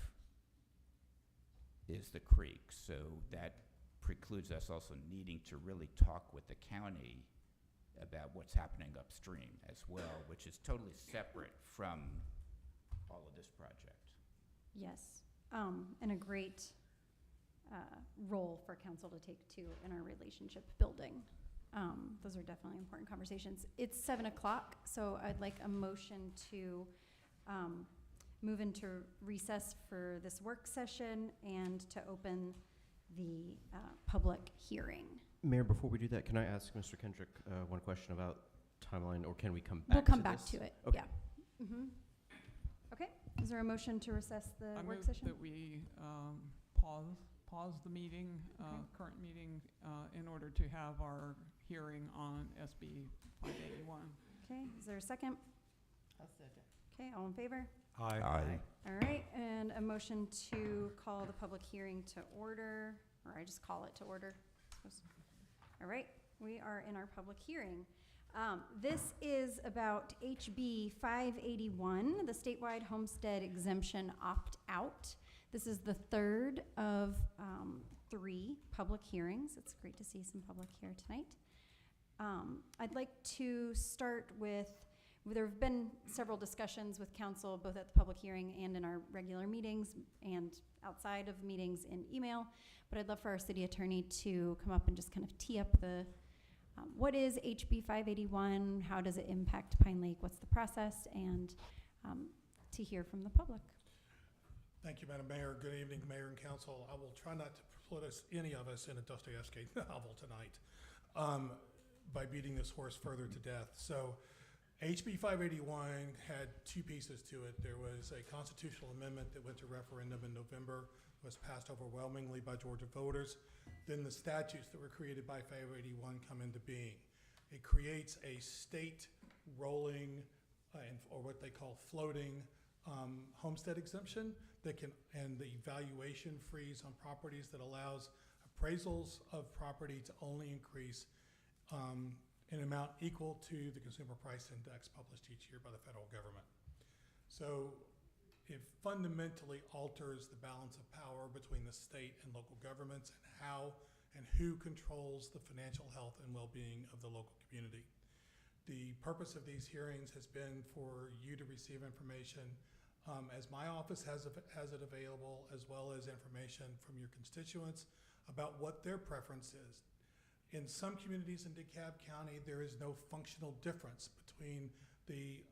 is the creek. So that precludes us also needing to really talk with the county about what's happening upstream as well, which is totally separate from all of this project. Yes, and a great role for council to take too in our relationship building. Those are definitely important conversations. It's 7 o'clock, so I'd like a motion to move into recess for this work session and to open the public hearing. Mayor, before we do that, can I ask Mr. Kendrick one question about timeline, or can we come back We'll come to back this? to it, Okay. yeah. Okay, is there a motion to recess the I work move session? that we pause the meeting, current meeting, in order to have our hearing on SB 581. Okay, is there a second? I'll second. Okay, all in favor? Aye. All right, and a motion to call the public hearing to order, or I just call it to order. All right, we are in our public hearing. This is about HB 581, the statewide homestead exemption opt-out. This is the third of 3 public hearings. It's great to see some public here tonight. I'd like to start with, there have been several discussions with council, both at the public hearing and in our regular meetings and outside of meetings in email, but I'd love for our city attorney to come up and just kind of tee up the what is HB 581, how does it impact Pine Lake, what's the process, and to hear from the public. Thank you, Madam Mayor. Good evening, Mayor and Council. I will try not to put any of us, in a Dostoevsky novel tonight by beating this horse further to death. So HB 581 had 2 pieces to it. There was a constitutional amendment that went to referendum in November, was passed overwhelmingly by Georgia voters. Then the statutes that were created by 581 come into being. It creates a state rolling, or what they call floating, homestead exemption that can, and the valuation freeze on properties that allows appraisals of property to only increase an amount equal to the consumer price index published each year by the federal government. So it fundamentally alters the balance of power between the state and local governments and how and who controls the financial health and well-being of the local community. The purpose of these hearings has been for you to receive information as my office has it available, as well as information from your constituents about what their preference is. In some communities in DeKalb County, there is no functional difference between the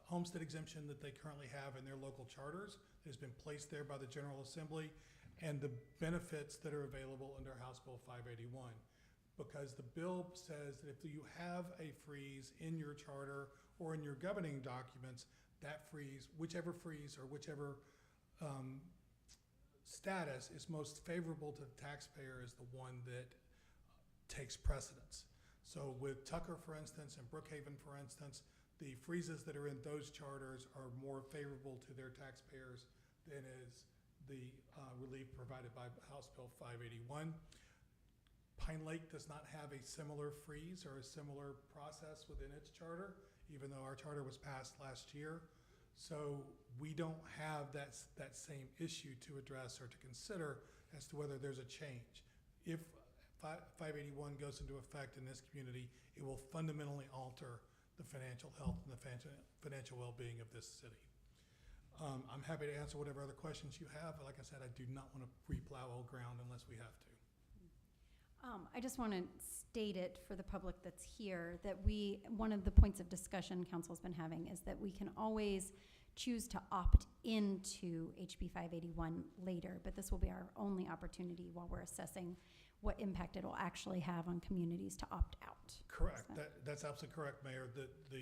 homestead exemption that they currently have in their local charters that has been placed there by the General Assembly and the benefits that are available under House Bill 581. Because the bill says that if you have a freeze in your charter or in your governing documents, that freeze, whichever freeze or whichever status is most favorable to the taxpayer is the one that takes precedence. So with Tucker, for instance, and Brookhaven, for instance, the freezes that are in those charters are more favorable to their taxpayers than is the relief provided by House Bill 581. Pine Lake does not have a similar freeze or a similar process within its charter, even though our charter was passed last year. So we don't have that same issue to address or to consider as to whether there's a change. If 581 goes into effect in this community, it will fundamentally alter the financial health and the financial well-being of this city. I'm happy to answer whatever other questions you have. Like I said, I do not want to replow old ground unless we have to. I just want to state it for the public that's here that one of the points of discussion council's been having is that we can always choose to opt into HB 581 later, but this will be our only opportunity while we're assessing what impact it will actually have on communities to opt out. Correct. So. That's absolutely correct, Mayor. The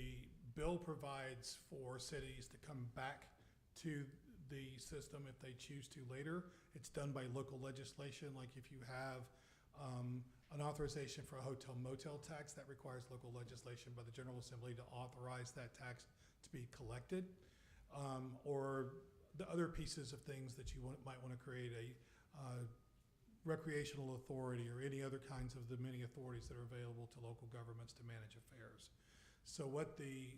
bill provides for cities to come back to the system if they choose to later. It's done by local legislation. Like if you have an authorization for a hotel motel tax, that requires local legislation by the General Assembly to authorize that tax to be collected. Or the other pieces of things that you might want to create a recreational authority or any other kinds of the many authorities that are available to local governments to manage affairs. So what the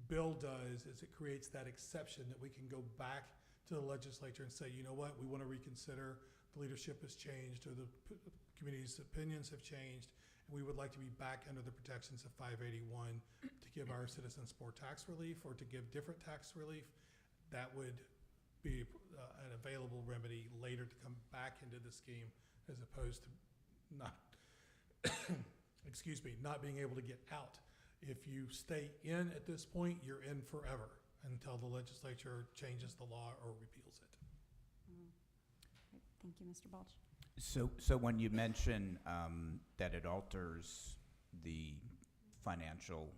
bill does is it creates that exception that we can go back to the legislature and say, you know what, we want to reconsider the leadership has changed or the community's opinions have changed. And we would like to be back under the protections of 581 to give our citizens more tax relief or to give different tax relief. That would be an available remedy later to come back into the scheme as opposed to not, excuse me, not being able to get out. If you stay in at this point, you're in forever until the legislature changes the law or repeals it. Right, thank you, Mr. Balch. So when you mention that it alters the financial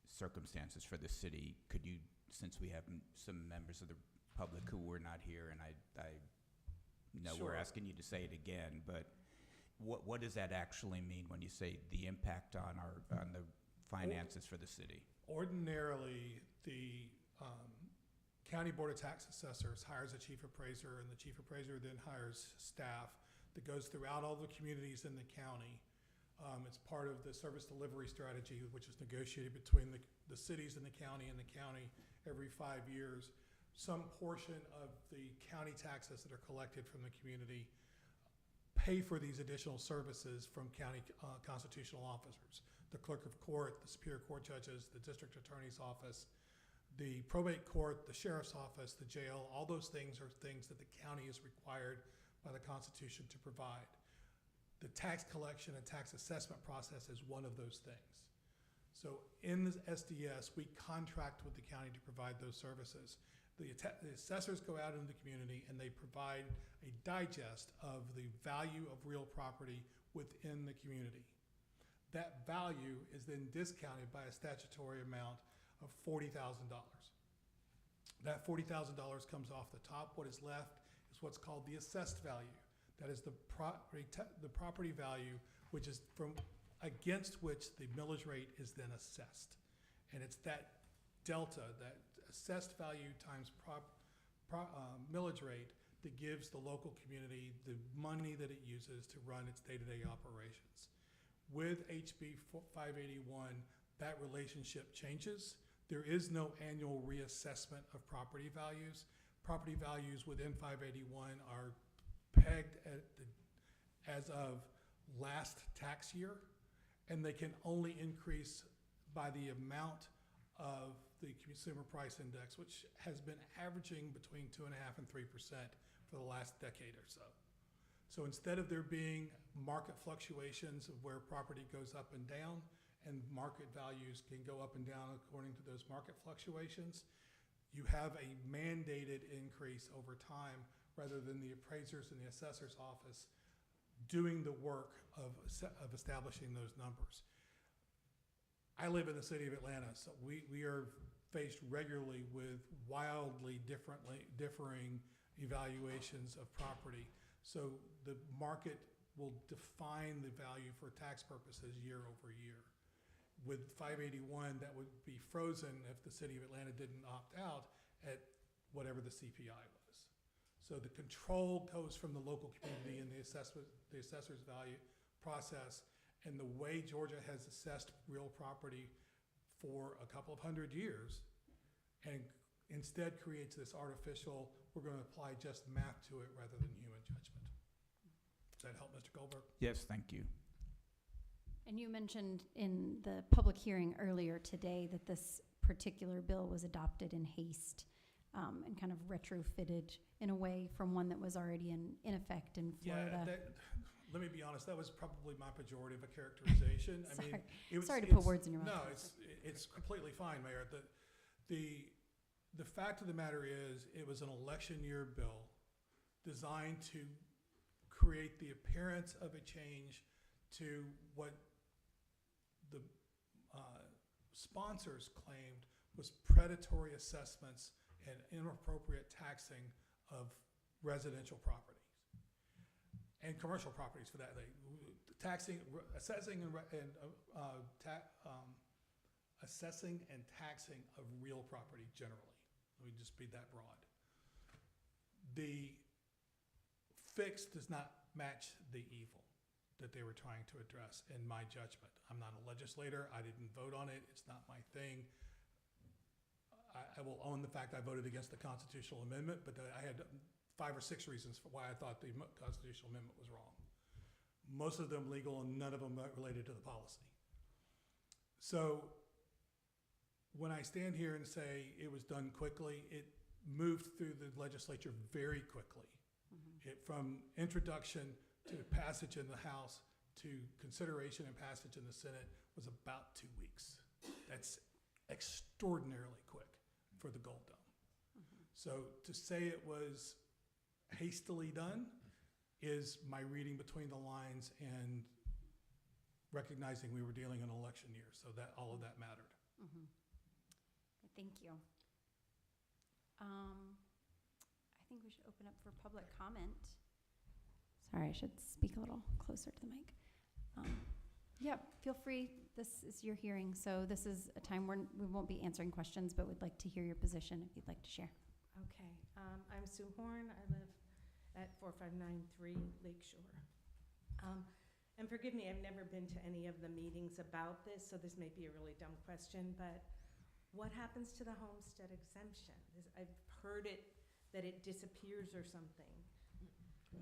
circumstances for the city, could you, since we have some members of the public who were not here, and I know Sure. we're asking you to say it again, but what does that actually mean when you say the impact on the finances for the city? Ordinarily, the County Board of Tax Assessors hires a chief appraiser, and the chief appraiser then hires staff that goes throughout all the communities in the county. It's part of the service delivery strategy, which is negotiated between the cities and the county every 5 years. Some portion of the county taxes that are collected from the community pay for these additional services from county constitutional officers. The clerk of court, the superior court judges, the district attorney's office, the probate court, the sheriff's office, the jail, all those things are things that the county is required by the Constitution to provide. The tax collection and tax assessment process is one of those things. So in the SDS, we contract with the county to provide those services. The assessors go out into the community and they provide a digest of the value of real property within the community. That value is then discounted by a statutory amount of $40,000. That $40,000 comes off the top. What is left is what's called the assessed value. That is the property value, which is against which the millage rate is then assessed. And it's that delta, that assessed value times millage rate, that gives the local community the money that it uses to run its day-to-day operations. With HB 581, that relationship changes. There is no annual reassessment of property values. Property values within 581 are pegged as of last tax year, and they can only increase by the amount of the consumer price index, which has been averaging between 2.5% and 3% for the last decade or so. So instead of there being market fluctuations of where property goes up and down, and market values can go up and down according to those market fluctuations, you have a mandated increase over time rather than the appraisers and the assessor's office doing the work of establishing those numbers. I live in the city of Atlanta, so we are faced regularly with wildly differing evaluations of property. So the market will define the value for tax purposes year over year. With 581, that would be frozen if the city of Atlanta didn't opt out at whatever the CPI was. So the control goes from the local community and the assessor's value process, and the way Georgia has assessed real property for a couple of hundred years, and instead creates this artificial, we're going to apply just math to it rather than human judgment. Does that help, Mr. Goldberg? Yes, thank you. And you mentioned in the public hearing earlier today that this particular bill was adopted in haste and kind of retrofitted in a way from one that was already in effect in Florida. Yeah, let me be honest, that was probably my pejorative characterization. I mean, Sorry to put words in your mouth. No, it's completely fine, Mayor. The fact of the matter is, it was an election year bill designed to create the appearance of a change to what the sponsors claimed was predatory assessments and inappropriate taxing of residential properties and commercial properties for that. Assessing and taxing of real property generally. Let me just be that broad. The fix does not match the evil that they were trying to address, in my judgment. I'm not a legislator. I didn't vote on it. It's not my thing. I will own the fact I voted against the constitutional amendment, but I had 5 or 6 reasons for why I thought the constitutional amendment was wrong. Most of them legal and none of them related to the policy. So when I stand here and say it was done quickly, it moved through the legislature very quickly. It, from introduction to passage in the House to consideration and passage in the Senate, was about 2 weeks. That's extraordinarily quick for the Gold Dome. So to say it was hastily done is my reading between the lines and recognizing we were dealing in an election year, so that all of that mattered. Thank you. I think we should open up for public comment. Sorry, I should speak a little closer to the mic. Yeah, feel free. This is your hearing, so this is a time where we won't be answering questions, but we'd like to hear your position if you'd like to share. Okay, I'm Sue Horn. I live at 4593 Lakeshore. And forgive me, I've never been to any of the meetings about this, so this may be a really dumb question, but what happens to the homestead exemption? I've heard that it disappears or something.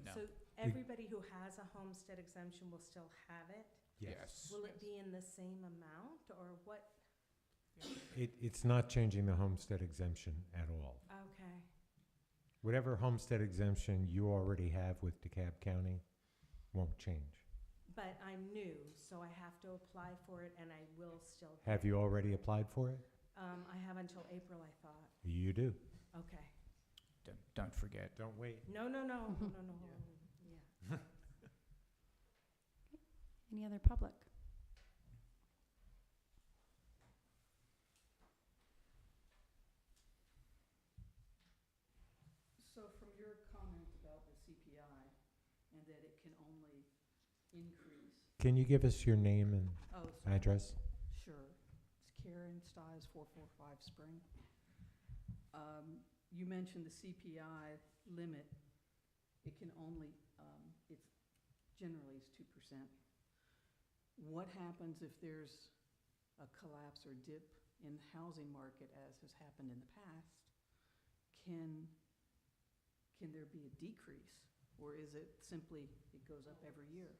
No. So everybody who has a homestead exemption will still have it? Yes. Will it be in the same amount, or what? It's not changing the homestead exemption at all. Okay. Whatever homestead exemption you already have with DeKalb County won't change. But I'm new, so I have to apply for it, and I will still. Have you already applied for it? I have until April, I thought. You do. Okay. Don't forget. Don't wait. No. Yeah. Any other public? So from your comment about the CPI and that it can only increase. Can you give us your name and Oh, sorry. address? Sure. It's Karen Stiles, 445 Spring. You mentioned the CPI limit. It can only, it's generally is 2%. What happens if there's a collapse or dip in the housing market, as has happened in the past? Can there be a decrease, or is it simply it goes up every year?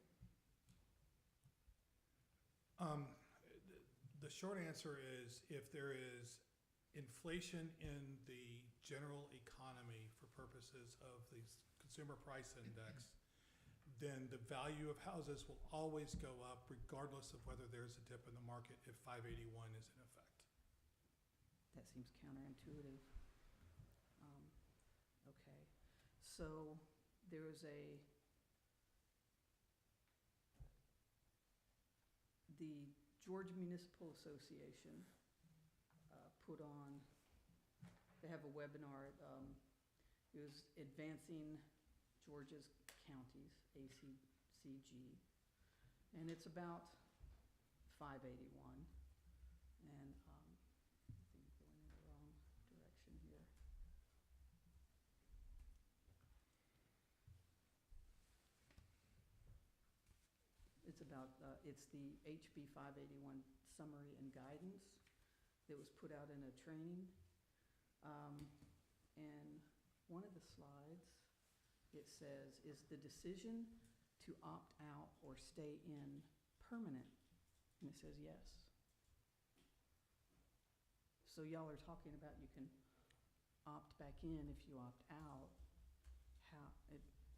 The short answer is if there is inflation in the general economy for purposes of the consumer price index, then the value of houses will always go up regardless of whether there's a dip in the market if 581 is in effect. That seems counterintuitive. Okay, so there's the Georgia Municipal Association put on, they have a webinar, it was Advancing Georgia's Counties, ACCG, and it's about 581, and I think I'm going in the wrong direction here. It's about, it's the HB 581 summary and guidance that was put out in a training. And one of the slides, it says, is the decision to opt out or stay in permanent? And it says yes. So y'all are talking about you can opt back in if you opt out.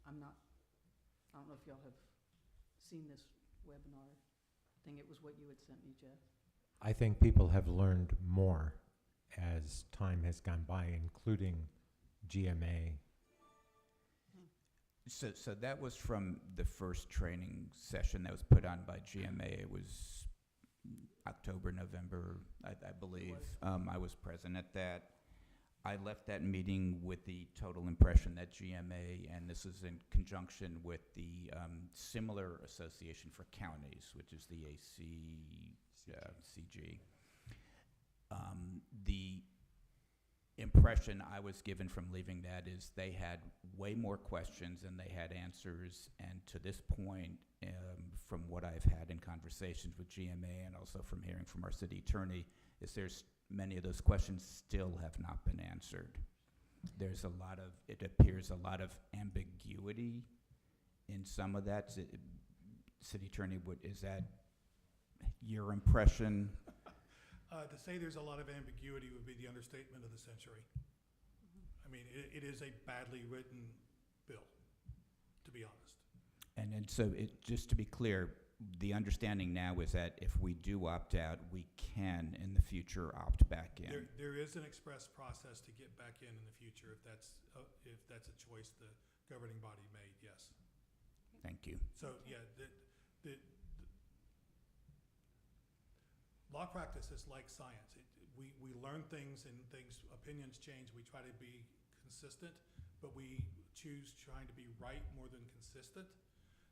I don't know if y'all have seen this webinar. I think it was what you had sent me, Jeff. I think people have learned more as time has gone by, including GMA. So that was from the first training session that was put on by GMA. It was October, November, I believe. I was present at that. I left that meeting with the total impression that GMA, and this is in conjunction with the similar association for counties, which is the ACCG. The impression I was given from leaving that is they had way more questions than they had answers, and to this point, from what I've had in conversations with GMA and also from hearing from our city attorney, is there's many of those questions still have not been answered. there's a lot of, it appears a lot of ambiguity in some of that. City Attorney, is that your impression? To say there's a lot of ambiguity would be the understatement of the century. I mean, it is a badly written bill, to be honest. And then, so just to be clear, the understanding now is that if we do opt out, we can in the future opt back in. There is an express process to get back in the future if that's a choice the governing body made, yes. Thank you. So, yeah, the law practice is like science. We learn things and opinions change. We try to be consistent, but we choose trying to be right more than consistent.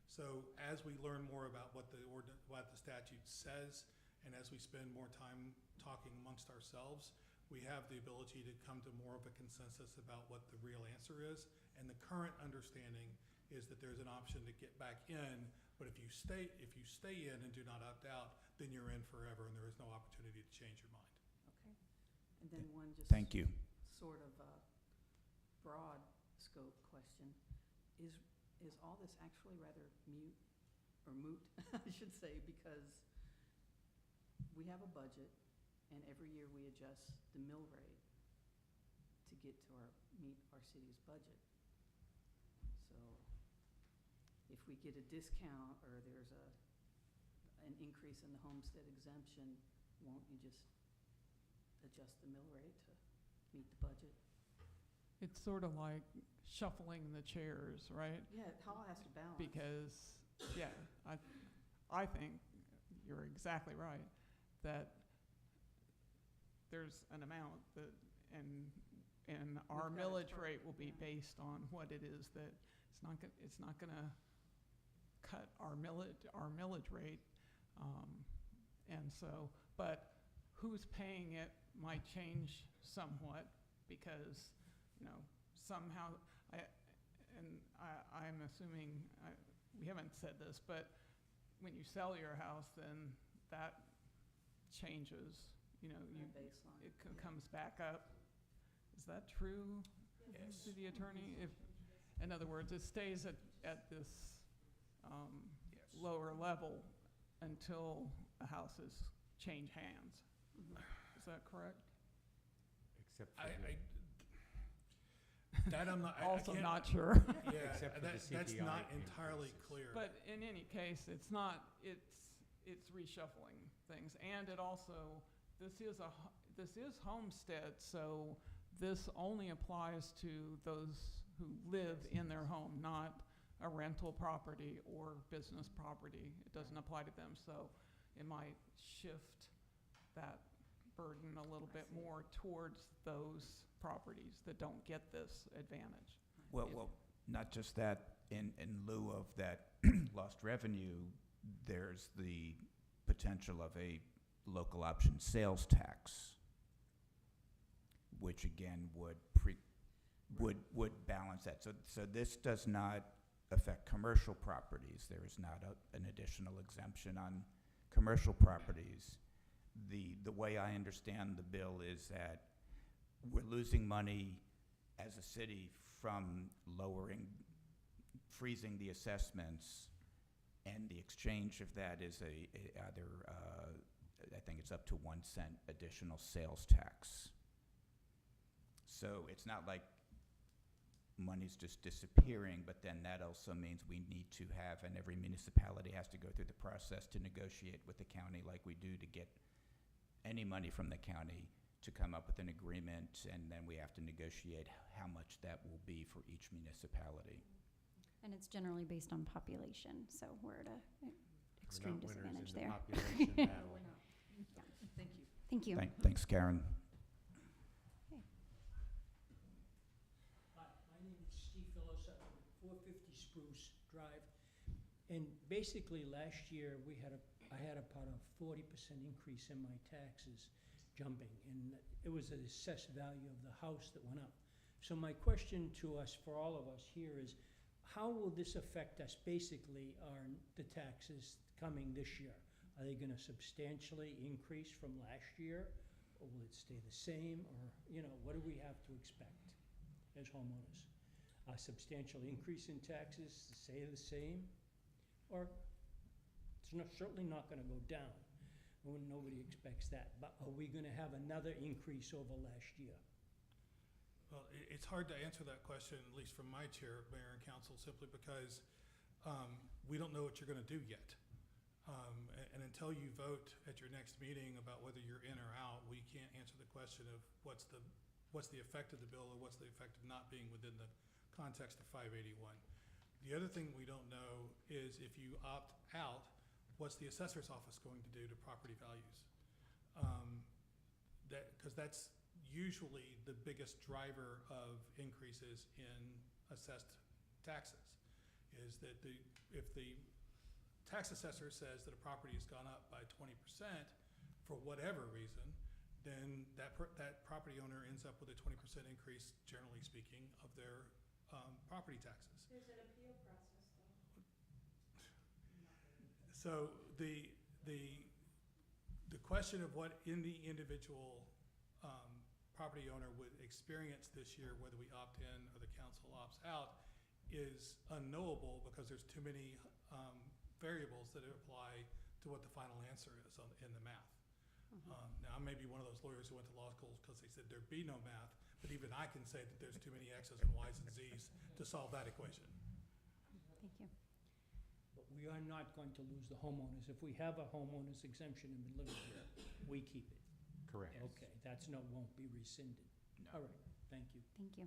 So as we learn more about what the statute says, and as we spend more time talking amongst ourselves, we have the ability to come to more of a consensus about what the real answer is. And the current understanding is that there's an option to get back in, but if you stay in and do not opt out, then you're in forever, and there is no opportunity to change your mind. Okay. And then one just Thank you. sort of broad scope question. Is all this actually rather moot, I should say, because we have a budget, and every year we adjust the mill rate to get to meet our city's budget. So if we get a discount or there's an increase in the homestead exemption, won't you just adjust the mill rate to meet the budget? It's sort of like shuffling the chairs, right? Yeah, it all has to balance. Because, yeah, I think you're exactly right, that there's an amount that, and our We've got a millage target, rate will be yeah. based on what it is that, it's not gonna cut our millage rate. And so, but who's paying it might change somewhat, because, somehow, I'm assuming, we haven't said this, but when you sell your house, then that changes, Our baseline. it comes back up. Is that true, Yes. City Attorney? In other words, it stays at this Yes. lower level until a house has changed hands. Is that correct? Except for That I'm not. Also can't- not sure. Yeah, Except for the that's CPI not entirely increases. clear. But in any case, it's reshuffling things. And it also, this is homestead, so this only applies to those who live in their home, not a rental property or business property. It doesn't apply to them, so it might shift that burden a little bit more towards those properties that don't get this advantage. Well, not just that, in lieu of that lost revenue, there's the potential of a local option sales tax, which again would balance that. So this does not affect commercial properties. There is not an additional exemption on commercial properties. The way I understand the bill is that we're losing money as a city from freezing the assessments, and the exchange of that is either I think it's up to 1 cent additional sales tax. So it's not like money's just disappearing, but then that also means we need to have, and every municipality has to go through the process to negotiate with the county like we do to get any money from the county, to come up with an agreement, and then we have to negotiate how much that will be for each municipality. And it's generally based on population, so we're at an extreme We're not winners disadvantage in the there. population battle. Thank you. Thank you. Thanks, Karen. Hi, my name is Steve Phillips, I live at 450 Spruce Drive. And basically, last year, I had about a 40% increase in my taxes jumping, and it was the assessed value of the house that went up. So my question to us, for all of us here, is how will this affect us, basically, the taxes coming this year? Are they gonna substantially increase from last year, or will it stay the same, or, what do we have to expect? as homeowners? A substantial increase in taxes, stay the same, or it's certainly not gonna go down. Nobody expects that, but are we gonna have another increase over last year? Well, it's hard to answer that question, at least from my chair, Mayor and Council, simply because we don't know what you're gonna do yet. And until you vote at your next meeting about whether you're in or out, we can't answer the question of what's the effect of the bill or what's the effect of not being within the context of 581. The other thing we don't know is if you opt out, what's the assessor's office going to do to property values? Because that's usually the biggest driver of increases in assessed taxes, is that if the tax assessor says that a property has gone up by 20% for whatever reason, then that property owner ends up with a 20% increase, generally speaking, of their property taxes. There's an appeal process, though. So the question of what the individual property owner would experience this year, whether we opt in or the council opts out, is unknowable because there's too many variables that apply to what the final answer is in the math. Now, I may be one of those lawyers who went to law school because they said there'd be no math, but even I can say that there's too many X's and Y's and Z's to solve that equation. Thank you. But we are not going to lose the homeowners. If we have a homeowners exemption and been living here, we keep it. Correct. Okay, won't be rescinded. No. All right, thank you. Thank you.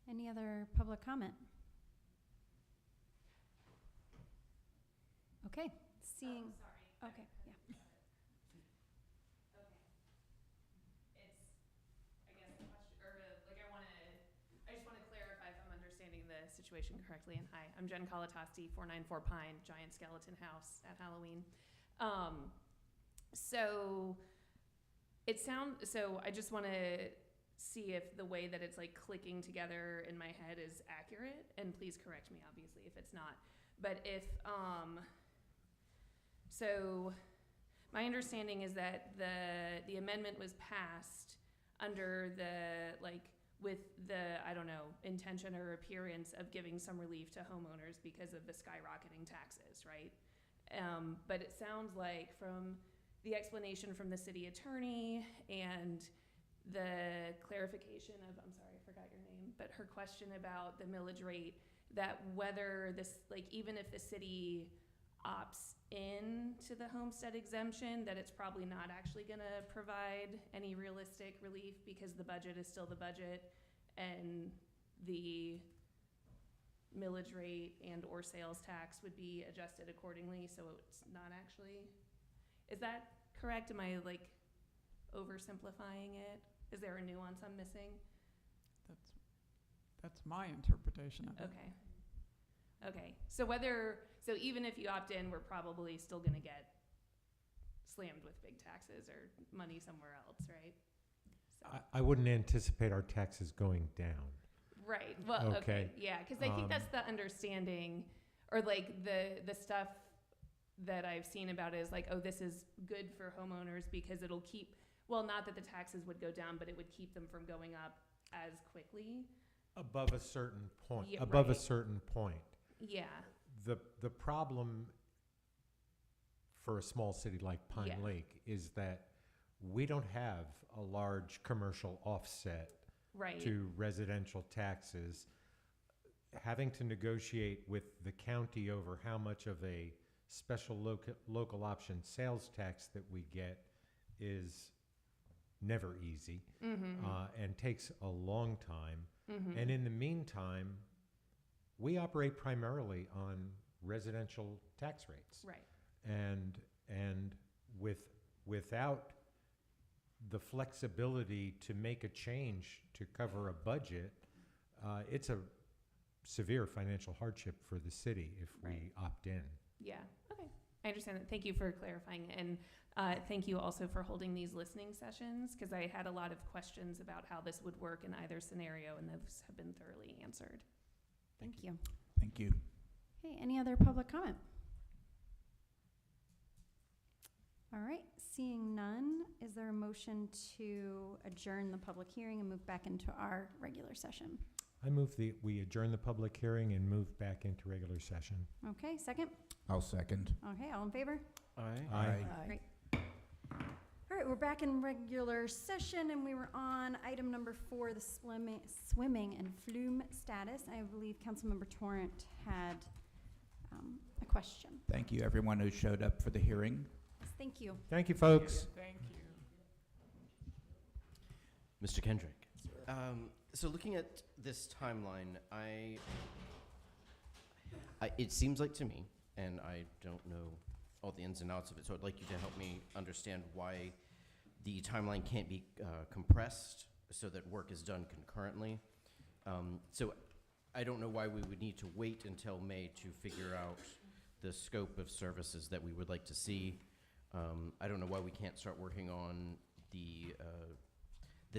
Any other public comment? Okay, seeing. Sorry. Okay, yeah. Okay. It's, I guess, the question, or I just want to clarify if I'm understanding the situation correctly. And hi, I'm Jen Kalatasti, 494 Pine, Giant Skeleton House at Halloween. So I just want to see if the way that it's like clicking together in my head is accurate, and please correct me, obviously, if it's not. But if, so my understanding is that the amendment was passed under the, like, with the, I don't know, intention or appearance of giving some relief to homeowners because of the skyrocketing taxes, right? But it sounds like from the explanation from the city attorney and the clarification of, I'm sorry, I forgot your name, but her question about the millage rate, that whether this, like, even if the city opts in to the homestead exemption, that it's probably not actually gonna provide any realistic relief because the budget is still the budget and the millage rate and or sales tax would be adjusted accordingly, so it's not actually, is that correct? Am I like oversimplifying it? Is there a nuance I'm missing? That's my interpretation of it. Okay. So even if you opt in, we're probably still gonna get slammed with big taxes or money somewhere else, right? So. I wouldn't anticipate our taxes going down. Right, well, okay, yeah, because I think that's the understanding, or like the stuff that I've seen about it is like, oh, this is good for homeowners because it'll keep, well, not that the taxes would go down, but it would keep them from going up as quickly. Above a certain point. Yeah, above right. a certain point. Yeah. The problem for a small city like Pine Lake is that we don't have a large commercial offset right. to residential taxes. Having to negotiate with the county over how much of a special local option sales tax that we get is never easy, and takes a long time. And in the meantime, we operate primarily on residential tax rates. Right. And without the flexibility to make a change to cover a budget, it's a severe financial hardship for the city if we opt in. Yeah, okay. I understand that. Thank you for clarifying. And thank you also for holding these listening sessions, because I had a lot of questions about how this would work in either scenario, and those have been thoroughly answered. Thank you. Thank you. Okay, any other public comment? All right, seeing none, is there a motion to adjourn the public hearing and move back into our regular session? I move we adjourn the public hearing and move back into regular session. Okay, second? I'll second. Okay, all in favor? Aye. Great. All right, we're back in regular session, and we were on item number 4, the swimming and flume status. I believe Councilmember Torrent had a question. Thank you, everyone who showed up for the hearing. Yes, thank you. Thank you, folks. Thank you. Mr. Kendrick. So looking at this timeline, it seems like to me, and I don't know all the ins and outs of it, so I'd like you to help me understand why the timeline can't be compressed so that work is done concurrently. So I don't know why we would need to wait until May to figure out the scope of services that we would like to see. I don't know why we can't start working on the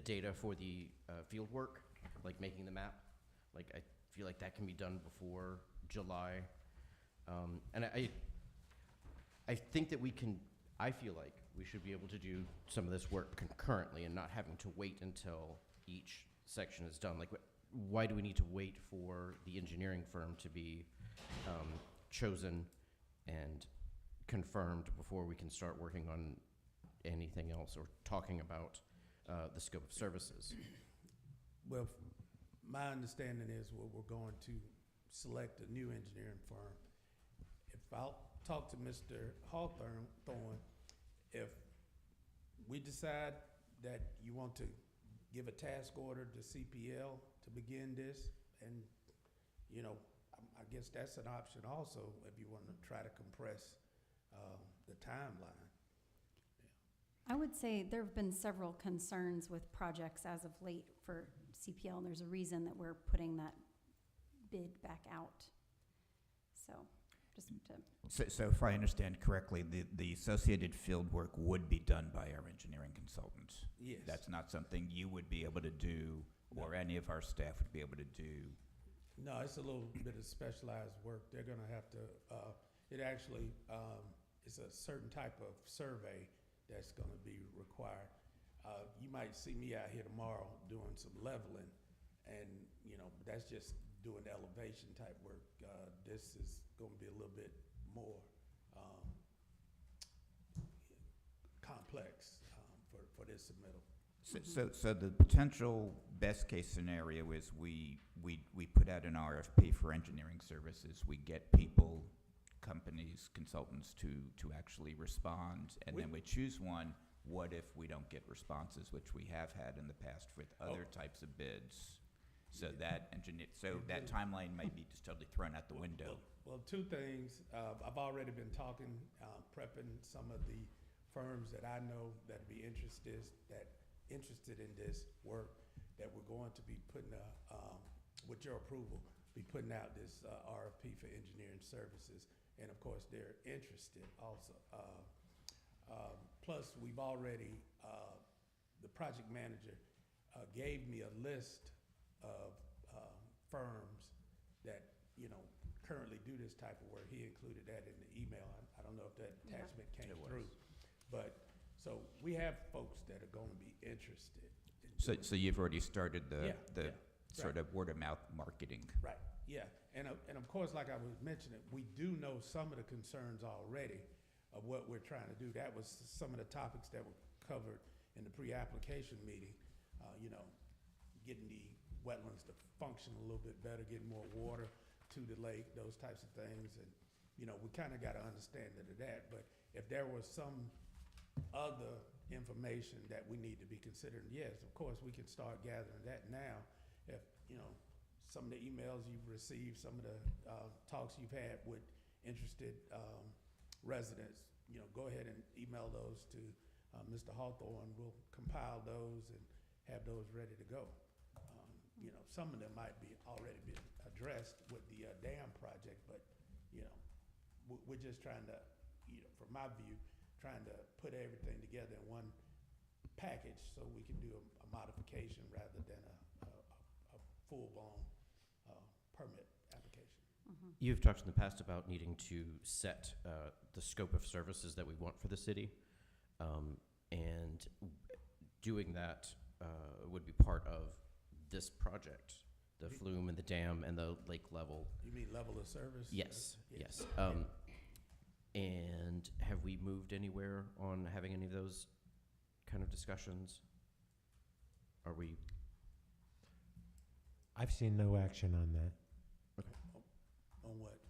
data for the field work, like making the map. Like, I feel like that can be done before July. And I think that I feel like we should be able to do some of this work concurrently and not having to wait until each section is done. Like, why do we need to wait for the engineering firm to be chosen and confirmed before we can start working on anything else or talking about the scope of services? Well, my understanding is we're going to select a new engineering firm. If I'll talk to Mr. Hawthorne, if we decide that you want to give a task order to CPL to begin this, and, you know, I guess that's an option also if you want to try to compress the timeline. I would say there have been several concerns with projects as of late for CPL, and there's a reason that we're putting that bid back out. So, just to... So if I understand correctly, the associated field work would be done by our engineering consultants. Yes. That's not something you would be able to do, or any of our staff would be able to do. No, it's a little bit of specialized work. They're gonna have to, it actually, it's a certain type of survey that's gonna be required. You might see me out here tomorrow doing some leveling, and, you know, that's just doing elevation type work. This is gonna be a little bit more complex for this submittal. So the potential best case scenario is we put out an RFP for engineering services. We get people, companies, consultants to actually respond, and then we choose one. What if we don't get responses, which we have had in the past with other types of bids? So that timeline might be just totally thrown out the window. Well, two things. I've already been talking, prepping some of the firms that I know that'd be interested in this work, that we're going to be putting with your approval, be putting out this RFP for engineering services. And of course, they're interested also. Plus, we've already, the project manager gave me a list of firms that, you know, currently do this type of work. He included that in the email. I don't know if that attachment came through. But, so we have folks that are going to be interested. So you've already started the sort right. of word of mouth marketing. Right, yeah. And of course, like I was mentioning, we do know some of the concerns already of what we're trying to do. That was some of the topics that were covered in the pre-application meeting. You know, getting the wetlands to function a little bit better, getting more water to the lake, those types of things. And, you know, we kind of got an understanding of that. But if there was some other information that we need to be considering, yes, of course, we can start gathering that now. If, you know, some of the emails you've received, some of the talks you've had with interested residents, you know, go ahead and email those to Mr. Hawthorne. We'll compile those and have those ready to go. You know, some of them might be already been addressed with the dam project, but, you know, we're just trying to, you know, from my view, trying to put everything together in one package so we can do a modification rather than a full-blown permit application. You've talked in the past about needing to set the scope of services that we want for the city. And doing that would be part of this project, the flume and the dam and the lake level. You mean level of service? Yes, Yeah. yes. And have we moved anywhere on having any of those kind of discussions? Are we? I've seen no action on that. On what?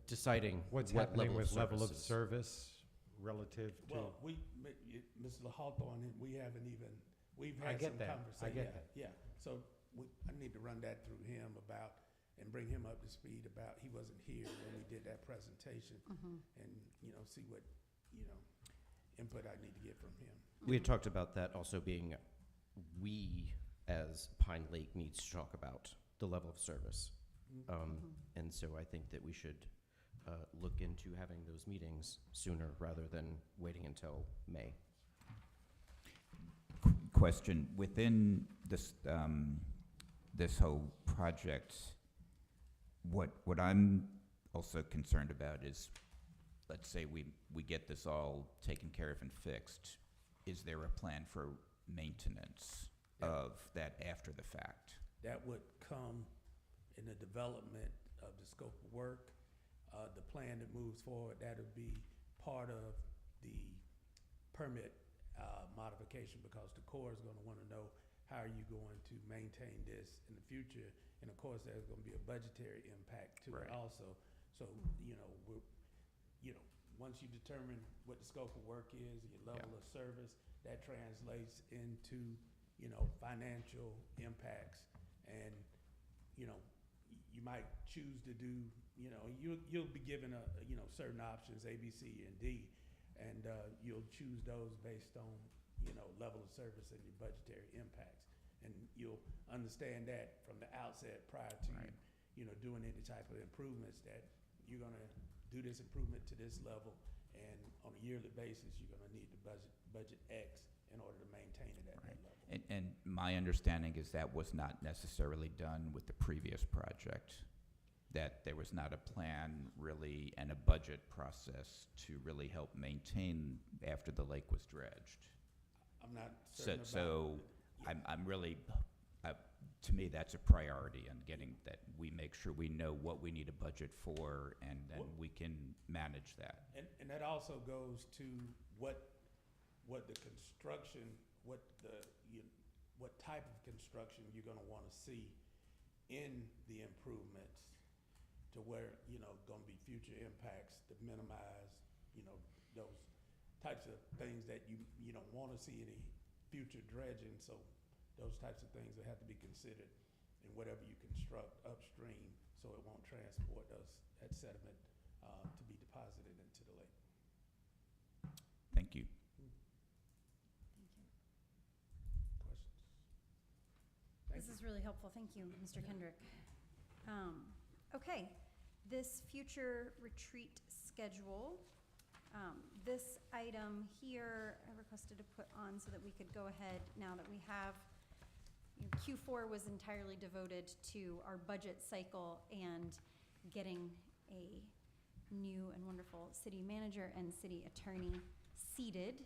Deciding What's what happening with level of services. service relative to? Well, Mr. Hawthorne, we've had I some get that. conversation. I get that. Yeah, so I need to run that through him and bring him up to speed about, he wasn't here when we did that presentation, and, see what, input I need to get from him. We had talked about that also being, we as Pine Lake needs to talk about the level of service. And so I think that we should look into having those meetings sooner rather than waiting until May. Question, within this, this whole project, what I'm also concerned about is, let's say we get this all taken care of and fixed, is there a plan for maintenance of that after the fact? That would come in the development of the scope of work, the plan that moves forward. That'll be part of the permit modification, because the Corps is going to want to know how are you going to maintain this in the future, and of course there's going to be a budgetary impact to it also. So once you determine what the scope of work is, your level of service, that translates into financial impacts, and you might choose to do, you'll be given certain options, A, B, C, and D, and you'll choose those based on, level of service and your budgetary impacts. And you'll understand that from the outset prior to doing any type of improvements, that you're gonna do this improvement to this level, and on a yearly basis, you're gonna need to budget X in order to maintain it at that level. And my understanding is that was not necessarily done with the previous project, that there was not a plan really and a budget process to really help maintain after the lake was dredged. I'm not certain about. So I'm really, to me, that's a priority, and getting that we make sure we know what we need a budget for, and then we can manage that. And that also goes to what the construction, what type of construction you're gonna wanna see in the improvements, to where, gonna be future impacts to minimize, those types of things that you don't wanna see any future dredging. So those types of things that have to be considered in whatever you construct upstream, so it won't transport that sediment to be deposited into the lake. Thank you. Questions? This is really helpful. Thank you, Mr. Kendrick. Okay, this future retreat schedule. This item here, I requested to put on so that we could go ahead, now that we have, Q4 was entirely devoted to our budget cycle and getting a new and wonderful city manager and city attorney seated.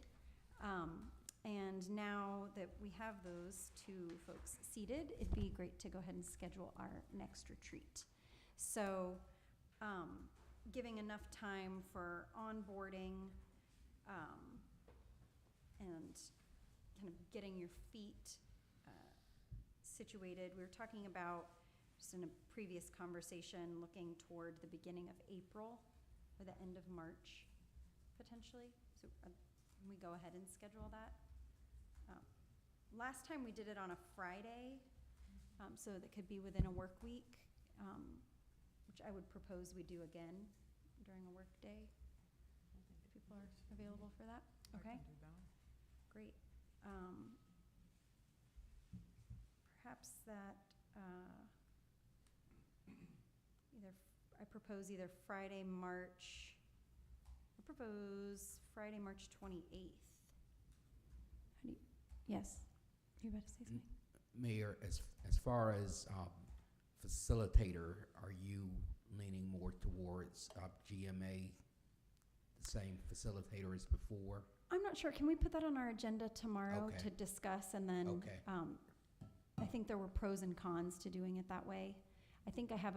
And now that we have those two folks seated, it'd be great to go ahead and schedule our next retreat. So, giving enough time for onboarding, and kind of getting your feet situated. We were talking about, just in a previous conversation, looking toward the beginning of April or the end of March, potentially. So can we go ahead and schedule that? Last time we did it on a Friday, so that could be within a work week, which I would propose we do again during a work day. If people are available for that. Okay, I can do that. great. Perhaps that I propose either Friday, March 28th. Yes, you about to say something? Mayor, as far as facilitator, are you leaning more towards GMA, the same facilitator as before? I'm not sure. Can we put that on our agenda tomorrow Okay. to discuss and then, Okay. I think there were pros and cons to doing it that way. I think I have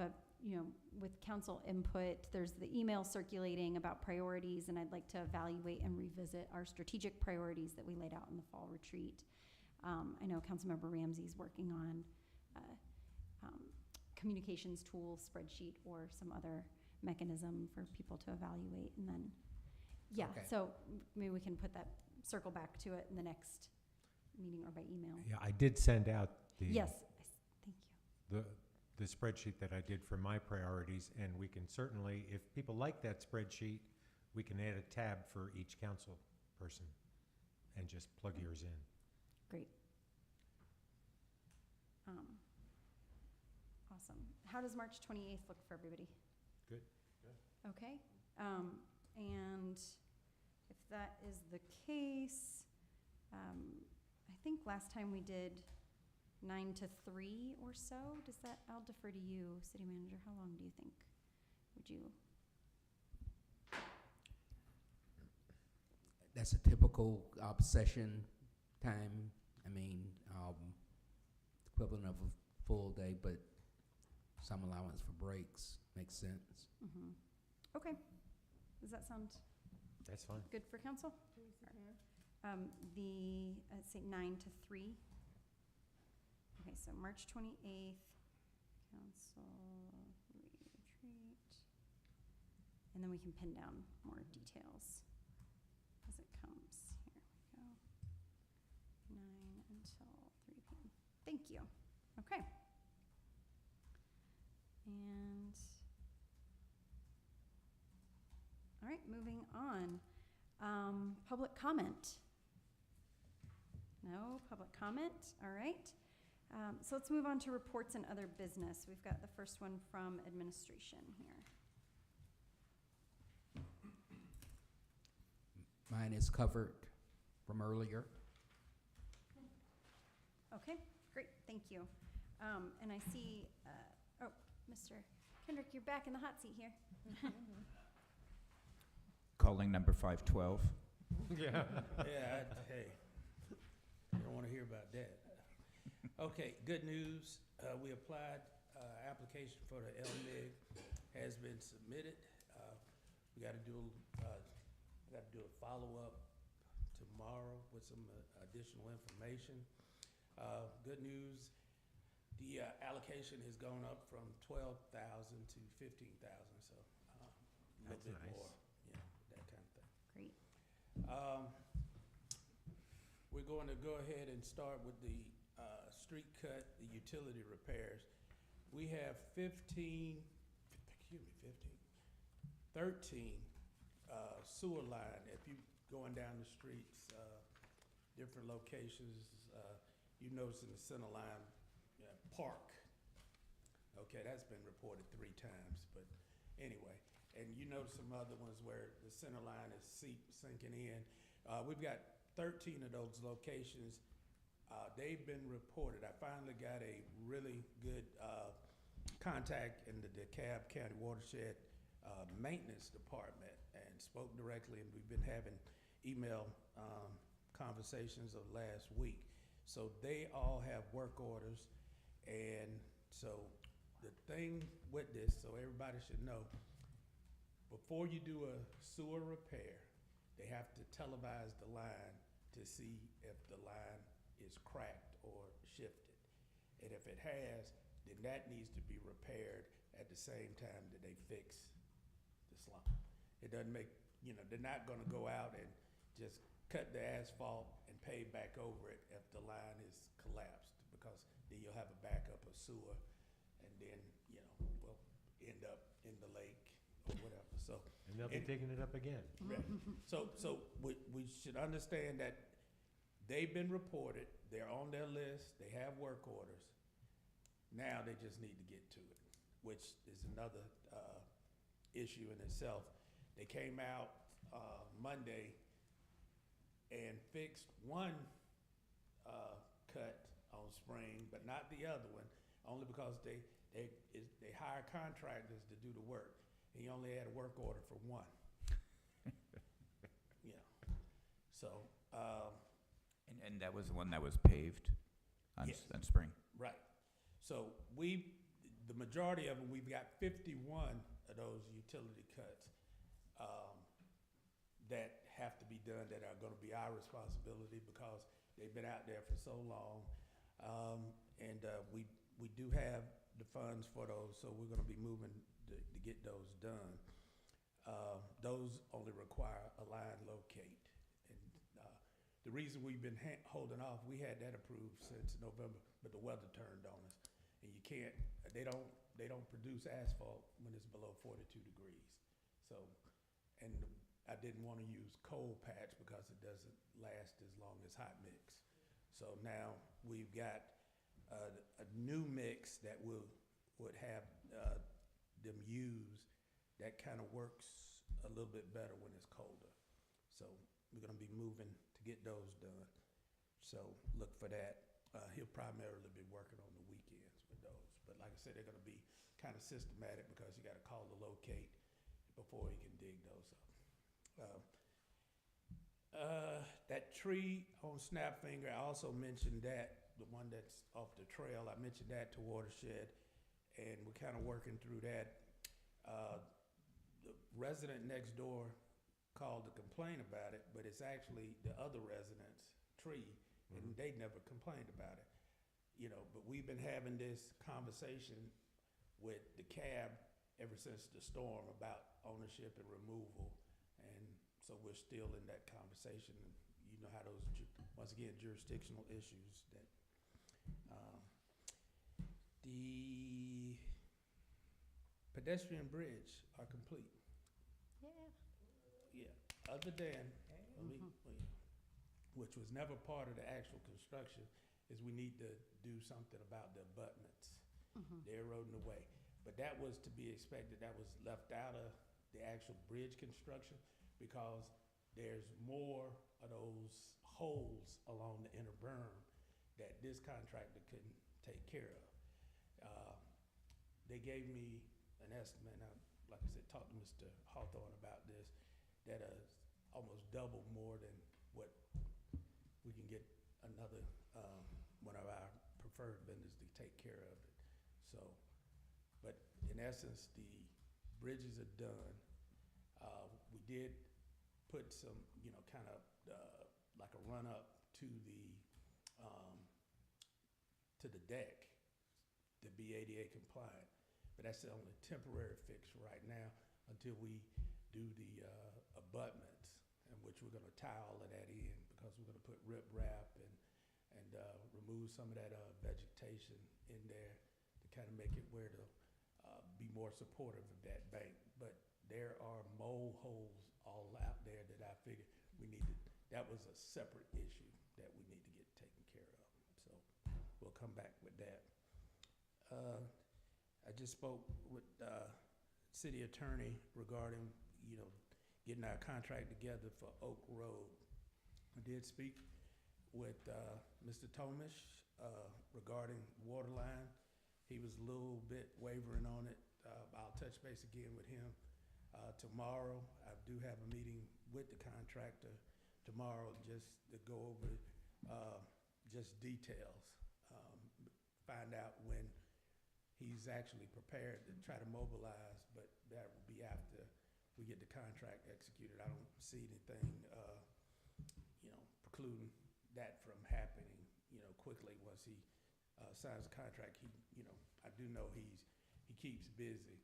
with council input, there's the email circulating about priorities, and I'd like to evaluate and revisit our strategic priorities that we laid out in the fall retreat. I know Councilmember Ramsey's working on communications tool, spreadsheet, or some other mechanism for people to evaluate, and then, yeah, Okay. so maybe we can circle back to it in the next meeting or by email. Yeah, I did send out Yes, thank you. the spreadsheet that I did for my priorities, and we can certainly, if people like that spreadsheet, we can add a tab for each council person and just plug yours in. Great. Awesome. How does March 28th look for everybody? Good. Okay. And if that is the case, I think last time we did 9 to 3 or so. I'll defer to you, city manager. How long do you think? Would you? That's a typical session time. I mean, equivalent of a full day, but some allowance for breaks makes sense. Mm-hmm. Okay. Does that sound That's fine. good for council? Let's say 9 to 3. Okay, so March 28th, council retreat. And then we can pin down more details as it comes. Here we go. 9 until 3 p.m. Thank you. Okay. And, all right, moving on. Public comment. No public comment. All right. So let's move on to reports and other business. We've got the first one from administration here. Mine is covered from earlier. Okay, great, thank you. And I see, Mr. Kendrick, you're back in the hot seat here. Calling number 512. Yeah. Yeah, hey, I don't want to hear about that. Okay, good news. We applied, application for the LMIG has been submitted. We got to do a follow-up tomorrow with some additional information. Good news, the allocation has gone up from 12,000 to 15,000, so a little That's bit nice. more, that kind of thing. Great. We're going to go ahead and start with the street cut, the utility repairs. We have 13 sewer line. If you going down the streets, different locations, you notice in the center line, park. Okay, that's been reported 3 times, but anyway. And you notice some other ones where the center line is sinking in. We've got 13 of those locations. They've been reported. I finally got a really good contact in the DeKalb County Watershed Maintenance Department and spoke directly, and we've been having email conversations of last week. So they all have work orders, and so the thing with this, so everybody should know, before you do a sewer repair, they have to televise the line to see if the line is cracked or shifted. And if it has, then that needs to be repaired at the same time that they fix the slump. It doesn't make, they're not gonna go out and just cut the asphalt and pave back over it if the line is collapsed, because then you'll have a backup of sewer, and then, we'll end up in the lake or whatever, so. And they'll be taking it up again. Right. So we should understand that they've been reported, they're on their list, they have work orders. Now they just need to get to it, which is another issue in itself. They came out Monday and fixed one cut on Spring, but not the other one, only because they hire contractors to do the work. He only had a work order for one. So, And that was the one that was paved on, Yes. on Spring? right. So the majority of them, we've got 51 of those utility cuts that have to be done, that are gonna be our responsibility because they've been out there for so long. And we do have the funds for those, so we're gonna be moving to get those done. Those only require a line locate. And the reason we've been holding off, we had that approved since November, but the weather turned on us. And you can't, they don't produce asphalt when it's below 42 degrees. So, and I didn't want to use cold patch because it doesn't last as long as hot mix. So now we've got a new mix that would have them use that kind of works a little bit better when it's colder. So we're gonna be moving to get those done. So look for that. He'll primarily be working on the weekends with those. But like I said, they're gonna be kind of systematic because you gotta call the locate before you can dig those up. That tree on Snapfinger, I also mentioned that, the one that's off the trail, I mentioned that to Watershed, and we're kind of working through that. The resident next door called to complain about it, but it's actually the other resident's tree, and they never complained about it. You know, but we've been having this conversation with the cab ever since the storm about ownership and removal, and so we're still in that conversation. And you know how those, once again, jurisdictional issues that, the pedestrian bridge are complete. Yeah, other than, which was never part of the actual construction, is we need to do something about the abutments. They're eroding away. But that was to be expected. That was left out of the actual bridge construction because there's more of those holes along the inner berm that this contractor couldn't take care of. They gave me an estimate, and I, like I said, talked to Mr. Hawthorne about this, that almost double more than what we can get another, one of our preferred vendors to take care of it. So, but in essence, the bridges are done. We did put some, you know, kind of like a run up to the deck to be ADA compliant. But that's the only temporary fix right now until we do the abutments, in which we're gonna tie all of that in because we're gonna put riprap and remove some of that vegetation in there to kind of make it where to be more supportive of that bank. But there are mole holes all out there that I figured we needed. That was a separate issue that we need to get taken care of. So we'll come back with that. I just spoke with city attorney regarding, you know, getting our contract together for Oak Road. I did speak with Mr. Tomish regarding water line. He was a little bit wavering on it. I'll touch base again with him tomorrow. I do have a meeting with the contractor tomorrow just to go over just details, find out when he's actually prepared to try to mobilize, but that will be after we get the contract executed. I don't see anything, you know, precluding that from happening, you know, quickly once he signs the contract. He, you know, I do know he keeps busy,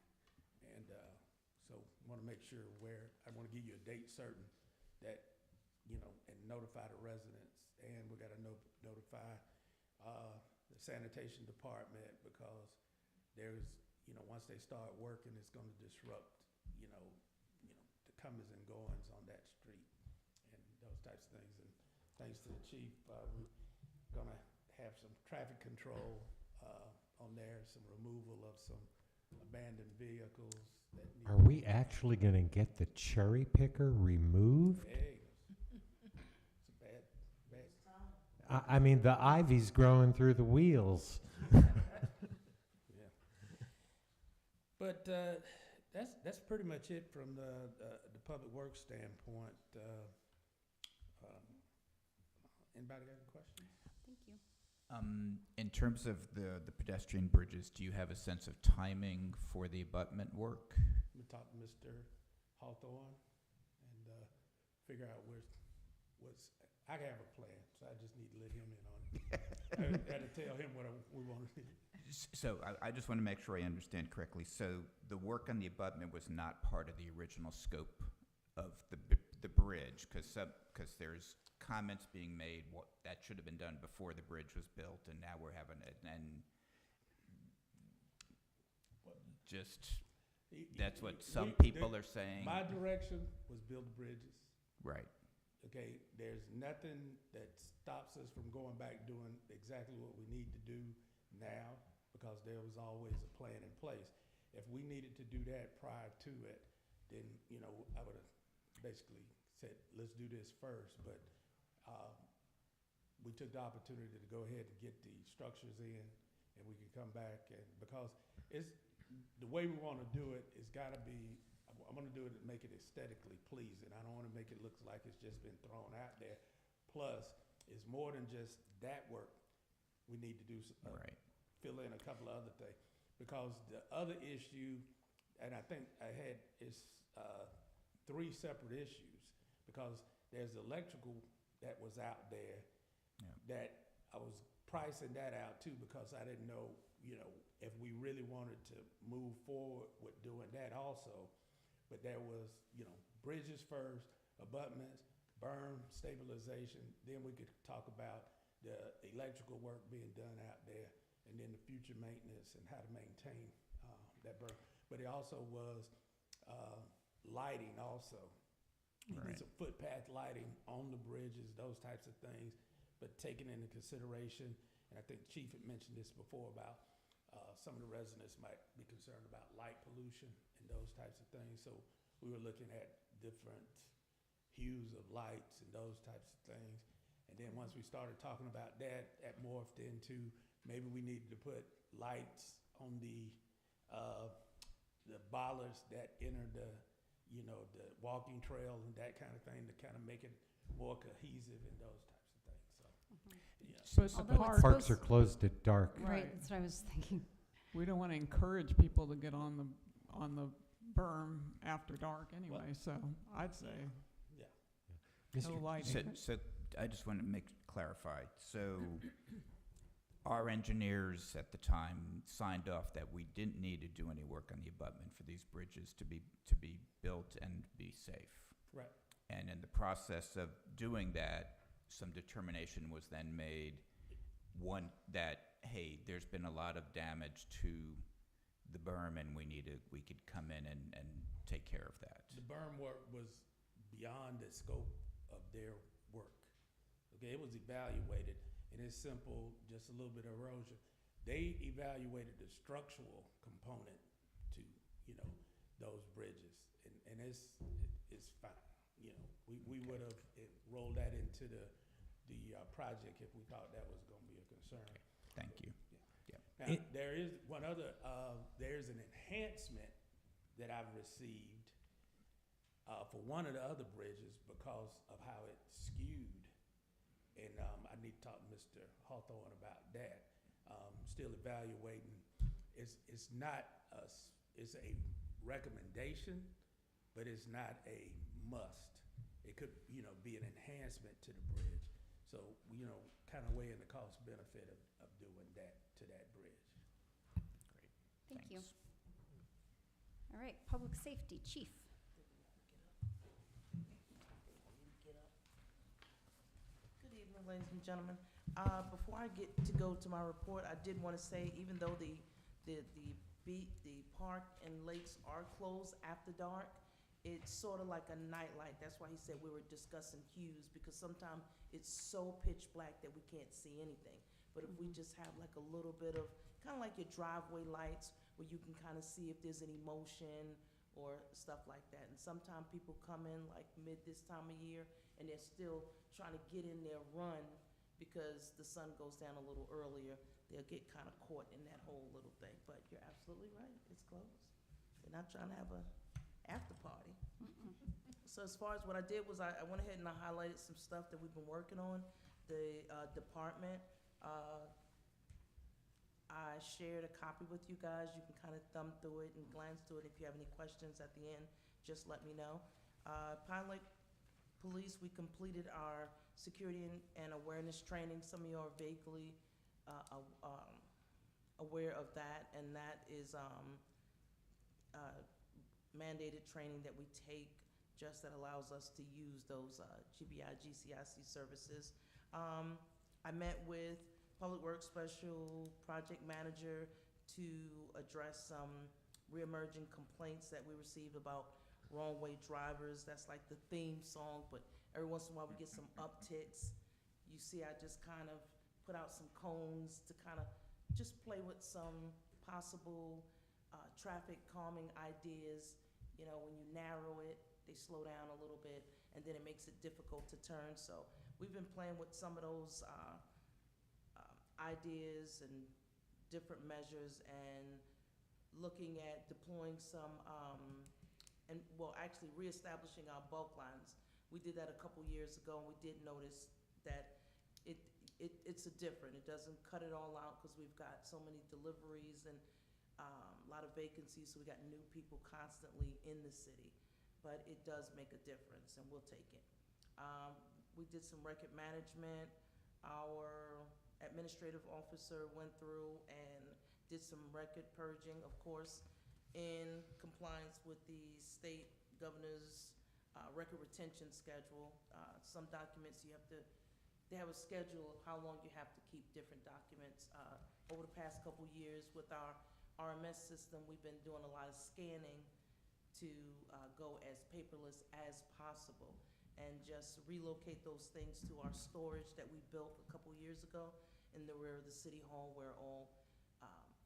and so want to make sure I want to give you a date certain that, you know, and notify the residents, and we got to notify the sanitation department because there's, you know, once they start working, it's going to disrupt, you know, the comings and goings on that street and those types of things. And thanks to the chief, we're going to have some traffic control on there, some removal of some abandoned vehicles. That need Are we actually going to get the cherry picker removed? Hey, it's a bad. I mean, the ivy's growing through the wheels. But that's pretty much it from the public works standpoint. Anybody got any questions? Thank you. In terms of the pedestrian bridges, do you have a sense of timing for the abutment work? I'm gonna talk to Mr. Hawthorne and, figure out I have a plan, so I just need to let him in on it. I had to tell him what we want to do. So I just want to make sure I understand correctly. So the work on the abutment was not part of the original scope of the bridge, because there's comments being made that should have been done before the bridge was built, and now we're having it, and just, that's what some people are saying. My direction was build the bridges. Right. Okay, there's nothing that stops us from going back doing exactly what we need to do now, because there was always a plan in place. If we needed to do that prior to it, then, you know, I would have basically said, let's do this first, but we took the opportunity to go ahead and get the structures in, and we can come back, and because it's, the way we want to do it, it's gotta be, I'm gonna do it and make it aesthetically pleasing. I don't wanna make it look like it's just been thrown out there. Plus, it's more than just that work. We need to do, Right. fill in a couple of other things. Because the other issue, and I think I had, is 3 separate issues. Because there's electrical that was out there that I was pricing that out too, because I didn't know, you know, if we really wanted to move forward with doing that also. But there was, you know, bridges first, abutments, berm, stabilization, then we could talk about the electrical work being done out there, and then the future maintenance and how to maintain that berm. But it also was lighting also. Right. Some footpath lighting on the bridges, those types of things, but taking into consideration, and I think the chief had mentioned this before about some of the residents might be concerned about light pollution and those types of things. So we were looking at different hues of lights and those types of things. And then once we started talking about that, that morphed into maybe we needed to put lights on the bollards that enter the, you know, the walking trail and that kind of thing to kind of make it more cohesive and those types of things. So, yeah. But the Although it's park, Parks are closed at dark. Right, Right. that's what I was thinking. we don't want to encourage people to get on the berm after dark anyway, so I'd say Yeah. no lighting. So I just want to clarify. So our engineers at the time signed off that we didn't need to do any work on the abutment for these bridges to be built and be safe. Right. And in the process of doing that, some determination was then made, one, that, hey, there's been a lot of damage to the berm and we could come in and take care of that. The berm work was beyond the scope of their work. Okay, it was evaluated, and it's simple, just a little bit of erosion. They evaluated the structural component to, you know, those bridges, and it's fine. You know, we would have rolled that into the project if we thought that was gonna be a concern. Okay, thank you. Yeah. Now, there is one other, there's an enhancement that I've received for one of the other bridges because of how it skewed. And I need to talk to Mr. Hawthorne about that. Still evaluating. It's not it's a recommendation, but it's not a must. It could, you know, be an enhancement to the bridge. So, you know, kind of weighing the cost benefit of doing that to that bridge. Great. Thank you. Thanks. All right, public safety, chief. Good evening, ladies and gentlemen. Before I get to go to my report, I did want to say, even though the park and lakes are closed after dark, it's sort of like a nightlight. That's why he said we were discussing hues, because sometimes it's so pitch black that we can't see anything. But if we just have like a little bit of, kind of like your driveway lights, where you can kind of see if there's any motion or stuff like that. And sometimes people come in like mid this time of year, and they're still trying to get in their run because the sun goes down a little earlier. They'll get kind of caught in that whole little thing. But you're absolutely right, it's closed. They're not trying to have a after party. So as far as what I did was I went ahead and I highlighted some stuff that we've been working on. the department. I shared a copy with you guys. You can kind of thumb through it and glance through it. If you have any questions at the end, just let me know. Pine Lake Police, we completed our security and awareness training. Some of you are vaguely aware of that, and that is mandated training that we take just that allows us to use those GBI, GCIC services. I met with Public Works Special Project Manager to address some reemerging complaints that we received about wrong way drivers. That's like the theme song, but every once in a while we get some upticks. You see, I just kind of put out some cones to kind of just play with some possible traffic calming ideas. You know, when you narrow it, they slow down a little bit, and then it makes it difficult to turn. So we've been playing with some of those ideas and different measures, and looking at deploying some, actually reestablishing our bulk lines. We did that a couple years ago, and we did notice that it's a different. It doesn't cut it all out because we've got so many deliveries and a lot of vacancies, so we got new people constantly in the city. But it does make a difference, and we'll take it. We did some record management. Our administrative officer went through and did some record purging, of course, in compliance with the state governor's record retention schedule. Some documents they have a schedule of how long you have to keep different documents. Over the past couple years with our RMS system, we've been doing a lot of scanning to go as paperless as possible and just relocate those things to our storage that we built a couple years ago in the rear of the city hall, where